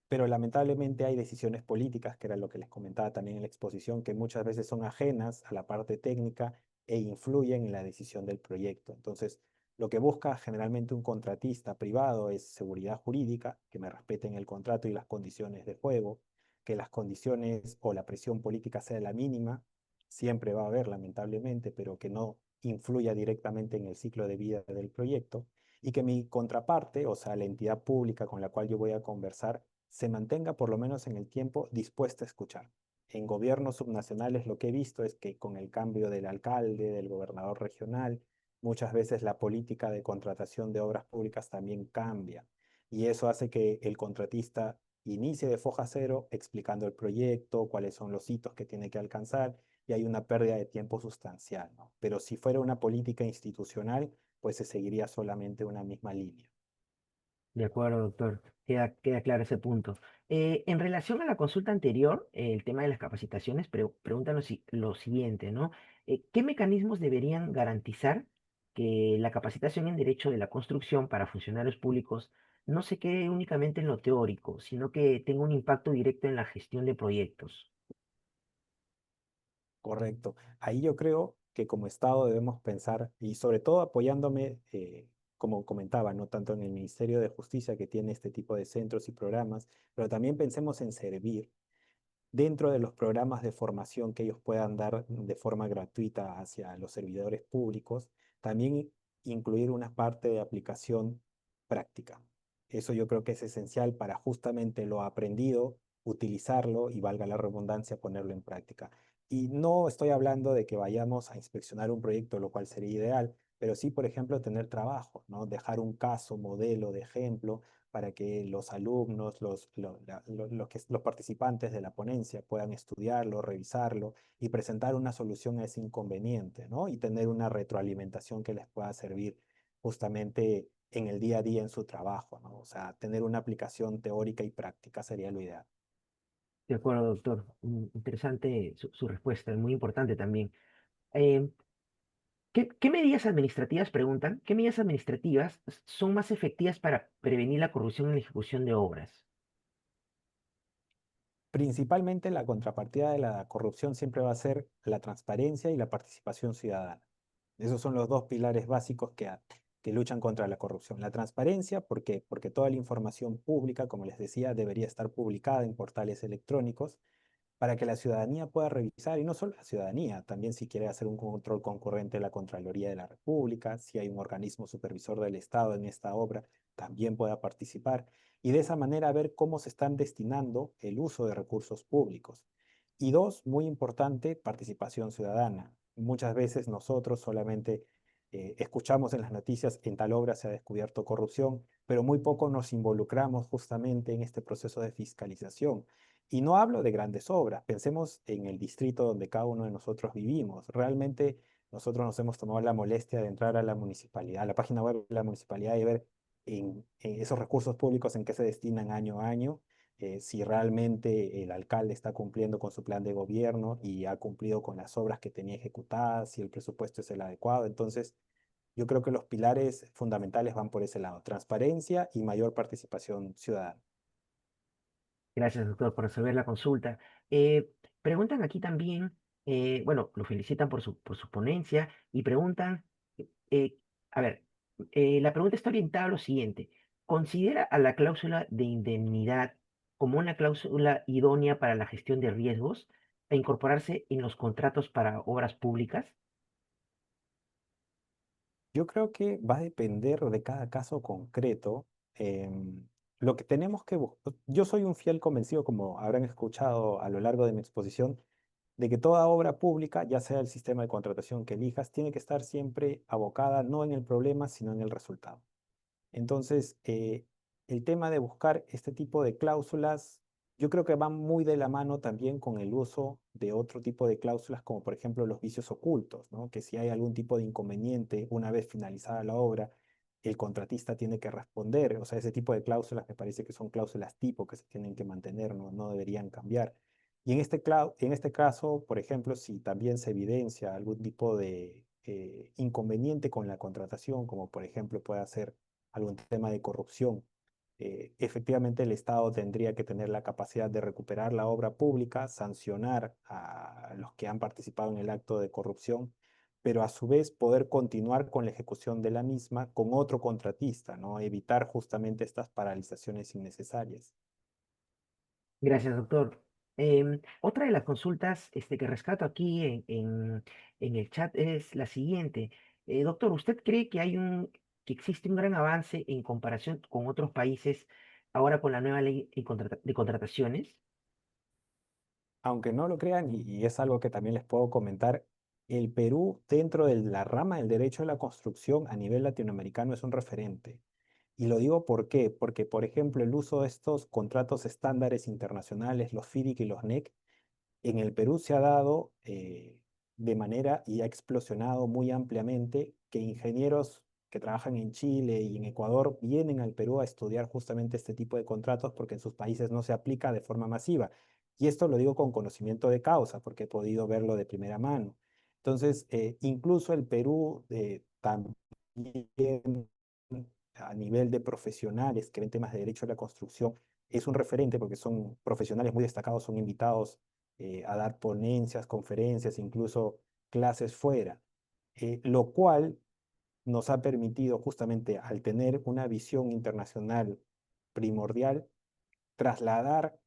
Pero lamentablemente hay decisiones políticas, que era lo que les comentaba también en la exposición, que muchas veces son ajenas a la parte técnica e influyen en la decisión del proyecto. Entonces, lo que busca generalmente un contratista privado es seguridad jurídica, que me respeten el contrato y las condiciones de juego, que las condiciones o la presión política sea la mínima, siempre va a haber lamentablemente, pero que no influya directamente en el ciclo de vida del proyecto, y que mi contraparte, o sea, la entidad pública con la cual yo voy a conversar, se mantenga por lo menos en el tiempo dispuesta a escuchar. En gobiernos subnacionales lo que he visto es que con el cambio del alcalde, del gobernador regional, muchas veces la política de contratación de obras públicas también cambia. Y eso hace que el contratista inicie de foja cero explicando el proyecto, cuáles son los hitos que tiene que alcanzar, y hay una pérdida de tiempo sustancial, ¿no? Pero si fuera una política institucional, pues se seguiría solamente una misma línea.
De acuerdo, doctor. Queda claro ese punto. En relación a la consulta anterior, el tema de las capacitaciones, preguntan lo siguiente, ¿no? ¿Qué mecanismos deberían garantizar que la capacitación en derecho de la construcción para funcionarios públicos no se quede únicamente en lo teórico, sino que tenga un impacto directo en la gestión de proyectos.
Correcto. Ahí yo creo que como Estado debemos pensar, y sobre todo apoyándome, como comentaba, no tanto en el Ministerio de Justicia que tiene este tipo de centros y programas, pero también pensemos en servir dentro de los programas de formación que ellos puedan dar de forma gratuita hacia los servidores públicos, también incluir una parte de aplicación práctica. Eso yo creo que es esencial para justamente lo aprendido, utilizarlo y valga la redundancia, ponerlo en práctica. Y no estoy hablando de que vayamos a inspeccionar un proyecto, lo cual sería ideal, pero sí, por ejemplo, tener trabajo, ¿no? Dejar un caso, modelo de ejemplo para que los alumnos, los participantes de la ponencia puedan estudiarlo, revisarlo y presentar una solución a ese inconveniente, ¿no? Y tener una retroalimentación que les pueda servir justamente en el día a día en su trabajo, ¿no? O sea, tener una aplicación teórica y práctica sería lo ideal.
De acuerdo, doctor. Interesante su respuesta, muy importante también. Eh, ¿qué medidas administrativas, preguntan, qué medidas administrativas son más efectivas para prevenir la corrupción en la ejecución de obras?
Principalmente la contrapartida de la corrupción siempre va a ser la transparencia y la participación ciudadana. Esos son los dos pilares básicos que luchan contra la corrupción. La transparencia, ¿por qué? Porque toda la información pública, como les decía, debería estar publicada en portales electrónicos para que la ciudadanía pueda revisar, y no solo la ciudadanía, también si quiere hacer un control concurrente de la Contraloría de la República, si hay un organismo supervisor del Estado en esta obra, también pueda participar, y de esa manera ver cómo se están destinando el uso de recursos públicos. Y dos, muy importante, participación ciudadana. Muchas veces nosotros solamente escuchamos en las noticias en tal obra se ha descubierto corrupción, pero muy poco nos involucramos justamente en este proceso de fiscalización. Y no hablo de grandes obras, pensemos en el distrito donde cada uno de nosotros vivimos. Realmente nosotros nos hemos tomado la molestia de entrar a la municipalidad, a la página web de la municipalidad y ver en esos recursos públicos en qué se destinan año a año, si realmente el alcalde está cumpliendo con su plan de gobierno y ha cumplido con las obras que tenía ejecutadas, si el presupuesto es el adecuado. Entonces, yo creo que los pilares fundamentales van por ese lado, transparencia y mayor participación ciudadana.
Gracias, doctor, por resolver la consulta. Preguntan aquí también, bueno, lo felicitan por su ponencia y preguntan, eh, a ver, la pregunta está orientada a lo siguiente. ¿Considera a la cláusula de indemnidad como una cláusula idónea para la gestión de riesgos a incorporarse en los contratos para obras públicas?
Yo creo que va a depender de cada caso concreto. em, lo que tenemos que buscar, yo soy un fiel convencido, como habrán escuchado a lo largo de mi exposición, de que toda obra pública, ya sea el sistema de contratación que elijas, tiene que estar siempre abocada no en el problema, sino en el resultado. Entonces, el tema de buscar este tipo de cláusulas, yo creo que va muy de la mano también con el uso de otro tipo de cláusulas, como por ejemplo los vicios ocultos, ¿no? Que si hay algún tipo de inconveniente una vez finalizada la obra, el contratista tiene que responder. O sea, ese tipo de cláusulas me parece que son cláusulas tipo que se tienen que mantener, no, no deberían cambiar. Y en este caso, por ejemplo, si también se evidencia algún tipo de inconveniente con la contratación, como por ejemplo puede ser algún tema de corrupción, efectivamente el Estado tendría que tener la capacidad de recuperar la obra pública, sancionar a los que han participado en el acto de corrupción, pero a su vez poder continuar con la ejecución de la misma con otro contratista, ¿no? Evitar justamente estas paralizaciones innecesarias.
Gracias, doctor. Otra de las consultas que rescato aquí en el chat es la siguiente. Doctor, ¿usted cree que existe un gran avance en comparación con otros países ahora con la nueva ley de contrataciones?
Aunque no lo crean, y es algo que también les puedo comentar, el Perú dentro de la rama del derecho de la construcción a nivel latinoamericano es un referente. Y lo digo ¿por qué? Porque, por ejemplo, el uso de estos contratos estándares internacionales, los FIDIC y los NEC, en el Perú se ha dado de manera y ha explosionado muy ampliamente que ingenieros que trabajan en Chile y en Ecuador vienen al Perú a estudiar justamente este tipo de contratos porque en sus países no se aplica de forma masiva. Y esto lo digo con conocimiento de causa porque he podido verlo de primera mano. Entonces, incluso el Perú también a nivel de profesionales que ven temas de derecho a la construcción es un referente porque son profesionales muy destacados, son invitados a dar ponencias, conferencias, incluso clases fuera, lo cual nos ha permitido justamente al tener una visión internacional primordial, trasladar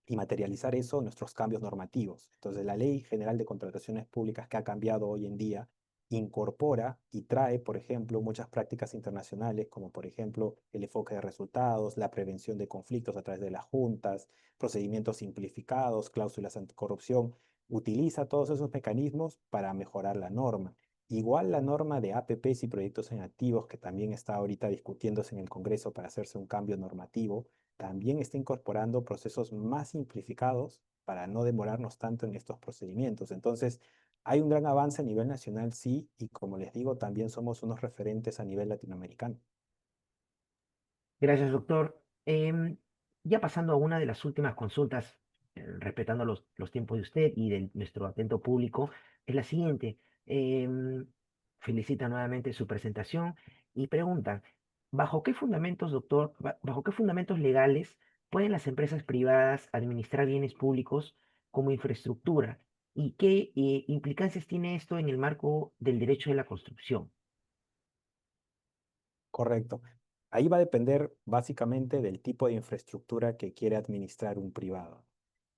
y materializar eso en nuestros cambios normativos. Entonces, la Ley General de Contrataciones Públicas que ha cambiado hoy en día incorpora y trae, por ejemplo, muchas prácticas internacionales, como por ejemplo el enfoque de resultados, la prevención de conflictos a través de las juntas, procedimientos simplificados, cláusulas anticorrupción. Utiliza todos esos mecanismos para mejorar la norma. Igual la norma de APPs y proyectos en activos, que también está ahorita discutiéndose en el Congreso para hacerse un cambio normativo, también está incorporando procesos más simplificados para no demorarnos tanto en estos procedimientos. Entonces, hay un gran avance a nivel nacional, sí, y como les digo, también somos unos referentes a nivel latinoamericano.
Gracias, doctor. Ya pasando a una de las últimas consultas, respetando los tiempos de usted y de nuestro atento público, es la siguiente. Felicita nuevamente su presentación y pregunta, ¿bajo qué fundamentos, doctor, bajo qué fundamentos legales pueden las empresas privadas administrar bienes públicos como infraestructura? ¿Y qué implicancias tiene esto en el marco del derecho de la construcción?
Correcto. Ahí va a depender básicamente del tipo de infraestructura que quiere administrar un privado.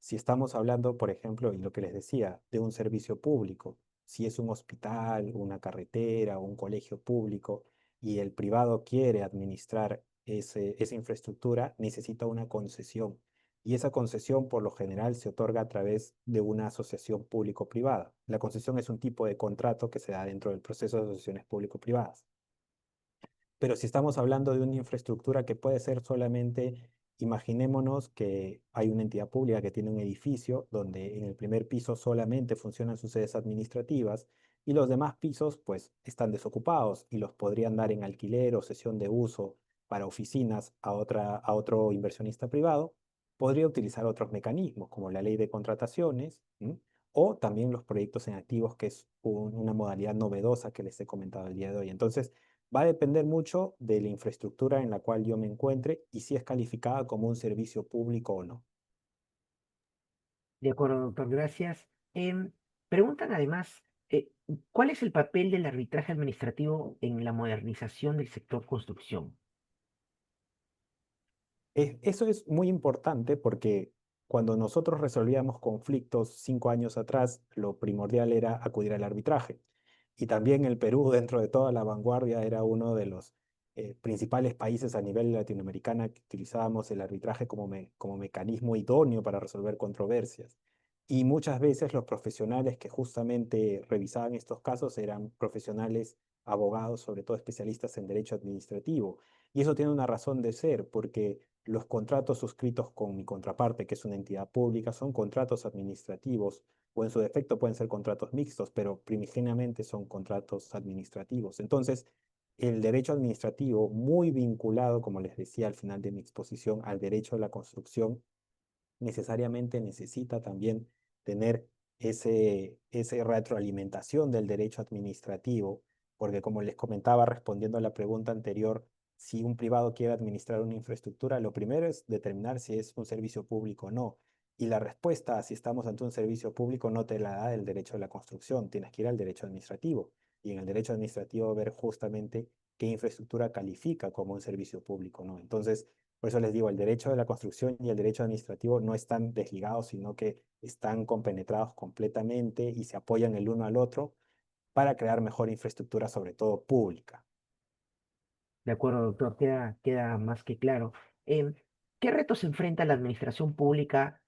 Si estamos hablando, por ejemplo, y lo que les decía, de un servicio público, si es un hospital, una carretera o un colegio público y el privado quiere administrar esa infraestructura, necesita una concesión. Y esa concesión por lo general se otorga a través de una asociación público-privada. La concesión es un tipo de contrato que se da dentro del proceso de asociaciones público-privadas. Pero si estamos hablando de una infraestructura que puede ser solamente, imaginémonos que hay una entidad pública que tiene un edificio donde en el primer piso solamente funcionan sus sedes administrativas y los demás pisos pues están desocupados y los podrían dar en alquiler o cesión de uso para oficinas a otro inversionista privado, podría utilizar otros mecanismos como la ley de contrataciones, ¿m? O también los proyectos en activos, que es una modalidad novedosa que les he comentado el día de hoy. Entonces, va a depender mucho de la infraestructura en la cual yo me encuentre y si es calificada como un servicio público o no.
De acuerdo, doctor, gracias. Preguntan además, ¿cuál es el papel del arbitraje administrativo en la modernización del sector construcción?
Eso es muy importante porque cuando nosotros resolvíamos conflictos 5 años atrás, lo primordial era acudir al arbitraje. Y también el Perú, dentro de toda la vanguardia, era uno de los principales países a nivel latinoamericano que utilizábamos el arbitraje como mecanismo idóneo para resolver controversias. Y muchas veces los profesionales que justamente revisaban estos casos eran profesionales, abogados, sobre todo especialistas en derecho administrativo. Y eso tiene una razón de ser, porque los contratos suscritos con mi contraparte, que es una entidad pública, son contratos administrativos o en su defecto pueden ser contratos mixtos, pero primigeniamente son contratos administrativos. Entonces, el derecho administrativo, muy vinculado, como les decía al final de mi exposición, al derecho de la construcción, necesariamente necesita también tener ese retroalimentación del derecho administrativo, porque como les comentaba respondiendo a la pregunta anterior, si un privado quiere administrar una infraestructura, lo primero es determinar si es un servicio público o no. Y la respuesta, si estamos ante un servicio público, no te la da el derecho de la construcción, tienes que ir al derecho administrativo. Y en el derecho administrativo ver justamente qué infraestructura califica como un servicio público, ¿no? Entonces, por eso les digo, el derecho de la construcción y el derecho administrativo no están desligados, sino que están compenetrados completamente y se apoyan el uno al otro para crear mejor infraestructura, sobre todo pública.
De acuerdo, doctor, queda más que claro. Em, ¿Qué retos enfrenta la administración pública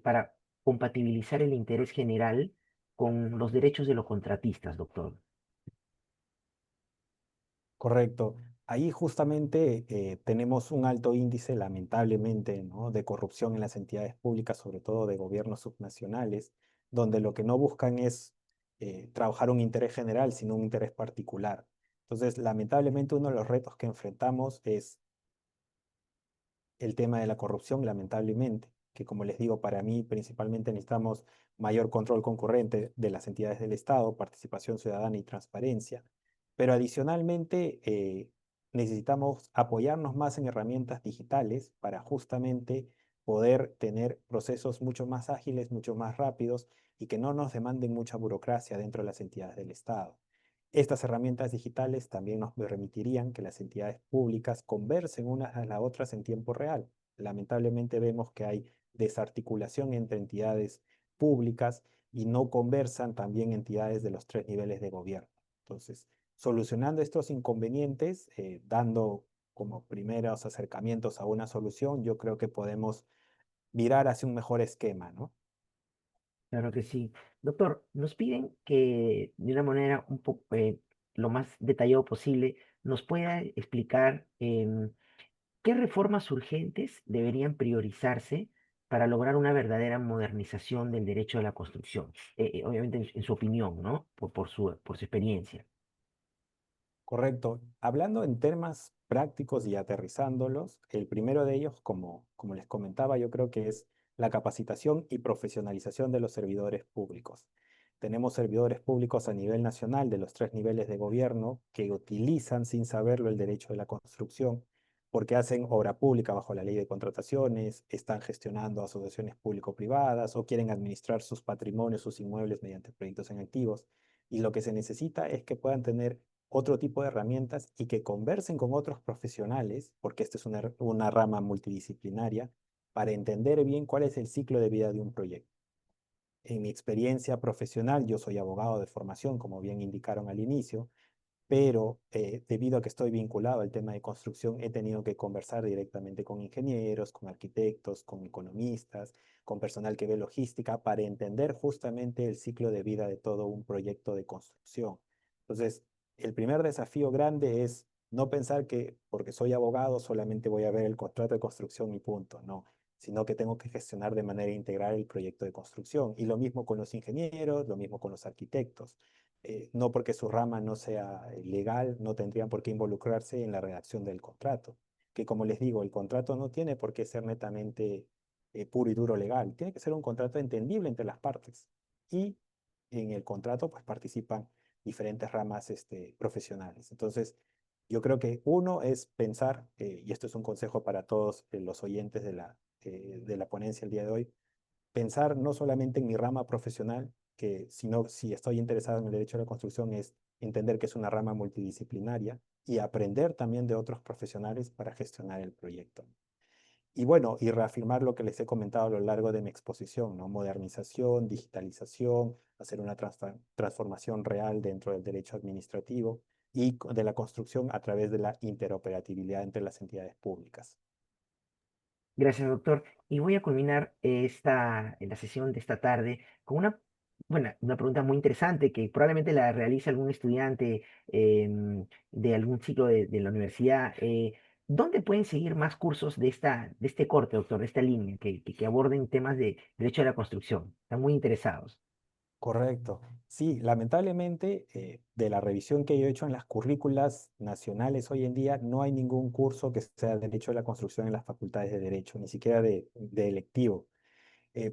para compatibilizar el interés general con los derechos de los contratistas, doctor?
Correcto. Ahí justamente tenemos un alto índice, lamentablemente, ¿no?, de corrupción en las entidades públicas, sobre todo de gobiernos subnacionales, donde lo que no buscan es trabajar un interés general, sino un interés particular. Entonces, lamentablemente, uno de los retos que enfrentamos es el tema de la corrupción, lamentablemente, que como les digo, para mí principalmente necesitamos mayor control concurrente de las entidades del Estado, participación ciudadana y transparencia. Pero adicionalmente, necesitamos apoyarnos más en herramientas digitales para justamente poder tener procesos mucho más ágiles, mucho más rápidos y que no nos demanden mucha burocracia dentro de las entidades del Estado. Estas herramientas digitales también nos permitirían que las entidades públicas conversen unas a las otras en tiempo real. Lamentablemente vemos que hay desarticulación entre entidades públicas y no conversan también entidades de los tres niveles de gobierno. Entonces, solucionando estos inconvenientes, dando como primeros acercamientos a una solución, yo creo que podemos virar hacia un mejor esquema, ¿no?
Claro que sí. Doctor, nos piden que de una manera un poco lo más detallado posible nos pueda explicar qué reformas urgentes deberían priorizarse para lograr una verdadera modernización del derecho de la construcción. Obviamente en su opinión, ¿no? Por su experiencia.
Correcto. Hablando en temas prácticos y aterrizándolos, el primero de ellos, como les comentaba, yo creo que es la capacitación y profesionalización de los servidores públicos. Tenemos servidores públicos a nivel nacional de los tres niveles de gobierno que utilizan sin saberlo el derecho de la construcción porque hacen obra pública bajo la ley de contrataciones, están gestionando asociaciones público-privadas o quieren administrar sus patrimonios, sus inmuebles mediante proyectos en activos. Y lo que se necesita es que puedan tener otro tipo de herramientas y que conversen con otros profesionales, porque esta es una rama multidisciplinaria, para entender bien cuál es el ciclo de vida de un proyecto. En mi experiencia profesional, yo soy abogado de formación, como bien indicaron al inicio, pero debido a que estoy vinculado al tema de construcción, he tenido que conversar directamente con ingenieros, con arquitectos, con economistas, con personal que ve logística, para entender justamente el ciclo de vida de todo un proyecto de construcción. Entonces, el primer desafío grande es no pensar que porque soy abogado solamente voy a ver el contrato de construcción y punto, no, sino que tengo que gestionar de manera integral el proyecto de construcción. Y lo mismo con los ingenieros, lo mismo con los arquitectos. No porque su rama no sea legal, no tendrían por qué involucrarse en la redacción del contrato. Que como les digo, el contrato no tiene por qué ser netamente puro y duro legal, tiene que ser un contrato entendible entre las partes. Y en el contrato pues participan diferentes ramas profesionales. Entonces, yo creo que uno es pensar, y esto es un consejo para todos los oyentes de la ponencia el día de hoy, pensar no solamente en mi rama profesional, que sino si estoy interesado en el derecho a la construcción es entender que es una rama multidisciplinaria y aprender también de otros profesionales para gestionar el proyecto. Y bueno, y reafirmar lo que les he comentado a lo largo de mi exposición, ¿no? Modernización, digitalización, hacer una transformación real dentro del derecho administrativo y de la construcción a través de la interoperabilidad entre las entidades públicas.
Gracias, doctor. Y voy a culminar la sesión de esta tarde con una pregunta muy interesante que probablemente la realice algún estudiante de algún ciclo de la universidad. ¿Dónde pueden seguir más cursos de este corte, doctor, de esta línea, que aborden temas de derecho a la construcción? Están muy interesados.
Correcto. Sí, lamentablemente, de la revisión que yo he hecho en las currículas nacionales hoy en día, no hay ningún curso que sea Derecho de la Construcción en las facultades de Derecho, ni siquiera de electivo.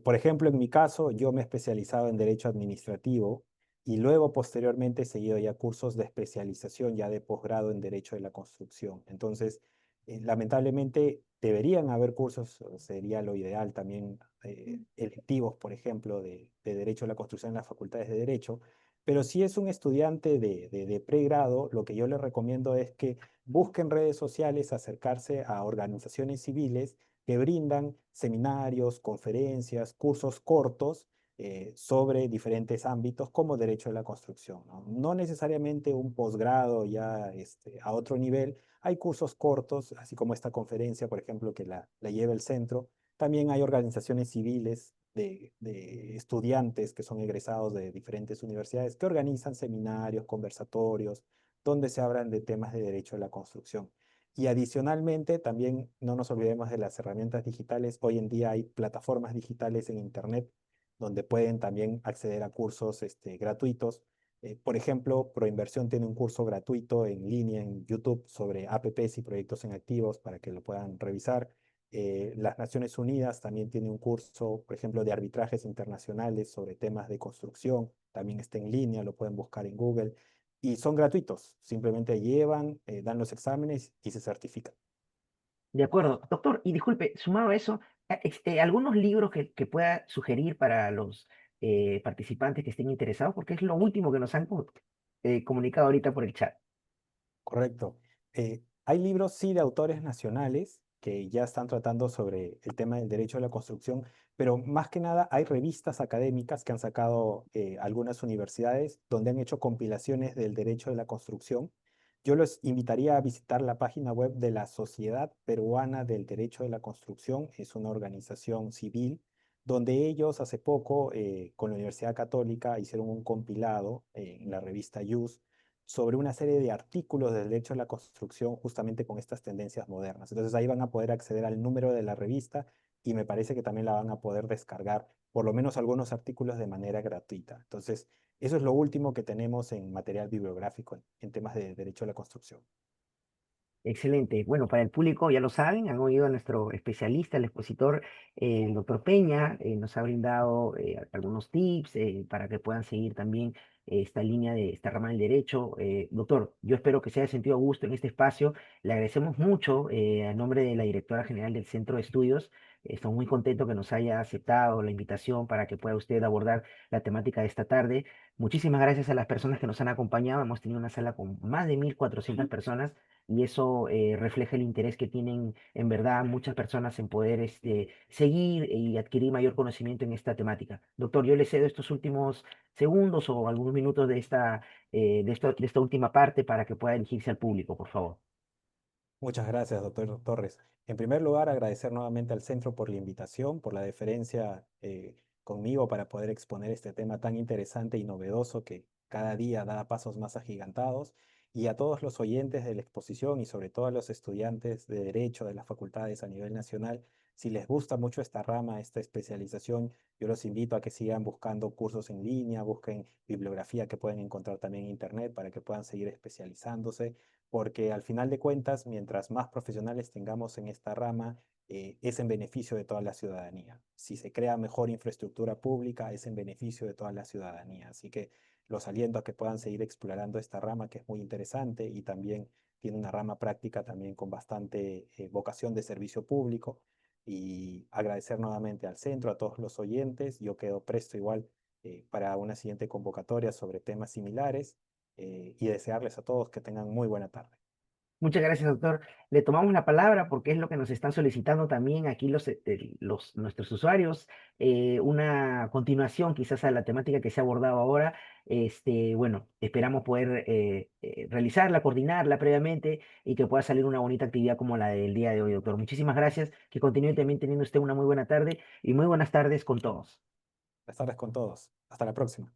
Por ejemplo, en mi caso, yo me he especializado en Derecho Administrativo y luego posteriormente he seguido ya cursos de especialización ya de posgrado en Derecho de la Construcción. Entonces, lamentablemente deberían haber cursos, sería lo ideal también, electivos, por ejemplo, de Derecho de la Construcción en las facultades de Derecho, pero si es un estudiante de pregrado, lo que yo le recomiendo es que busquen redes sociales, acercarse a organizaciones civiles que brindan seminarios, conferencias, cursos cortos sobre diferentes ámbitos como derecho de la construcción, ¿no? No necesariamente un posgrado ya a otro nivel. Hay cursos cortos, así como esta conferencia, por ejemplo, que la lleva el centro. También hay organizaciones civiles de estudiantes que son egresados de diferentes universidades que organizan seminarios, conversatorios, donde se hablan de temas de derecho de la construcción. Y adicionalmente, también no nos olvidemos de las herramientas digitales. Hoy en día hay plataformas digitales en Internet donde pueden también acceder a cursos gratuitos. Por ejemplo, Proinversión tiene un curso gratuito en línea en YouTube sobre APPs y proyectos en activos para que lo puedan revisar. Las Naciones Unidas también tiene un curso, por ejemplo, de arbitrajes internacionales sobre temas de construcción. También está en línea, lo pueden buscar en Google. y son gratuitos. Simplemente llevan, dan los exámenes y se certifican.
De acuerdo. Doctor, y disculpe, sumado a eso, algunos libros que pueda sugerir para los participantes que estén interesados, porque es lo último que nos han comunicado ahorita por el chat.
Correcto. Hay libros, sí, de autores nacionales que ya están tratando sobre el tema del derecho a la construcción, pero más que nada hay revistas académicas que han sacado algunas universidades donde han hecho compilaciones del derecho de la construcción. Yo los invitaría a visitar la página web de la Sociedad Peruana del Derecho de la Construcción. Es una organización civil donde ellos hace poco con la Universidad Católica hicieron un compilado en la revista IUS sobre una serie de artículos del derecho a la construcción justamente con estas tendencias modernas. Entonces ahí van a poder acceder al número de la revista y me parece que también la van a poder descargar, por lo menos algunos artículos de manera gratuita. Entonces, eso es lo último que tenemos en material bibliográfico en temas de derecho a la construcción.
Excelente. Bueno, para el público ya lo saben, han oído a nuestro especialista, el expositor, el doctor Peña, nos ha brindado algunos tips para que puedan seguir también esta línea de esta rama del derecho. Doctor, yo espero que se haya sentido a gusto en este espacio. Le agradecemos mucho a nombre de la directora general del Centro de Estudios. Estamos muy contentos que nos haya aceptado la invitación para que pueda usted abordar la temática de esta tarde. Muchísimas gracias a las personas que nos han acompañado. Hemos tenido una sala con más de 1.400 personas y eso refleja el interés que tienen en verdad muchas personas en poder seguir y adquirir mayor conocimiento en esta temática. Doctor, yo le cedo estos últimos segundos o algunos minutos de esta última parte para que pueda dirigirse al público, por favor.
Muchas gracias, doctor Torres. En primer lugar, agradecer nuevamente al centro por la invitación, por la deferencia conmigo para poder exponer este tema tan interesante y novedoso que cada día da pasos más agigantados, y a todos los oyentes de la exposición y sobre todo a los estudiantes de Derecho de las facultades a nivel nacional. Si les gusta mucho esta rama, esta especialización, yo los invito a que sigan buscando cursos en línea, busquen bibliografía que pueden encontrar también en Internet para que puedan seguir especializándose, porque al final de cuentas, mientras más profesionales tengamos en esta rama, es en beneficio de toda la ciudadanía. Si se crea mejor infraestructura pública, es en beneficio de toda la ciudadanía. Así que los aliento a que puedan seguir explorando esta rama, que es muy interesante y también tiene una rama práctica también con bastante vocación de servicio público. Y agradecer nuevamente al centro, a todos los oyentes. Yo quedo presto igual para una siguiente convocatoria sobre temas similares, y desearles a todos que tengan muy buena tarde.
Muchas gracias, doctor. Le tomamos la palabra porque es lo que nos están solicitando también aquí nuestros usuarios. Una continuación quizás a la temática que se ha abordado ahora. Bueno, esperamos poder realizarla, coordinarla previamente y que pueda salir una bonita actividad como la del día de hoy, doctor. Muchísimas gracias. Que continúe también teniendo usted una muy buena tarde y muy buenas tardes con todos.
Buenas tardes con todos. Hasta la próxima.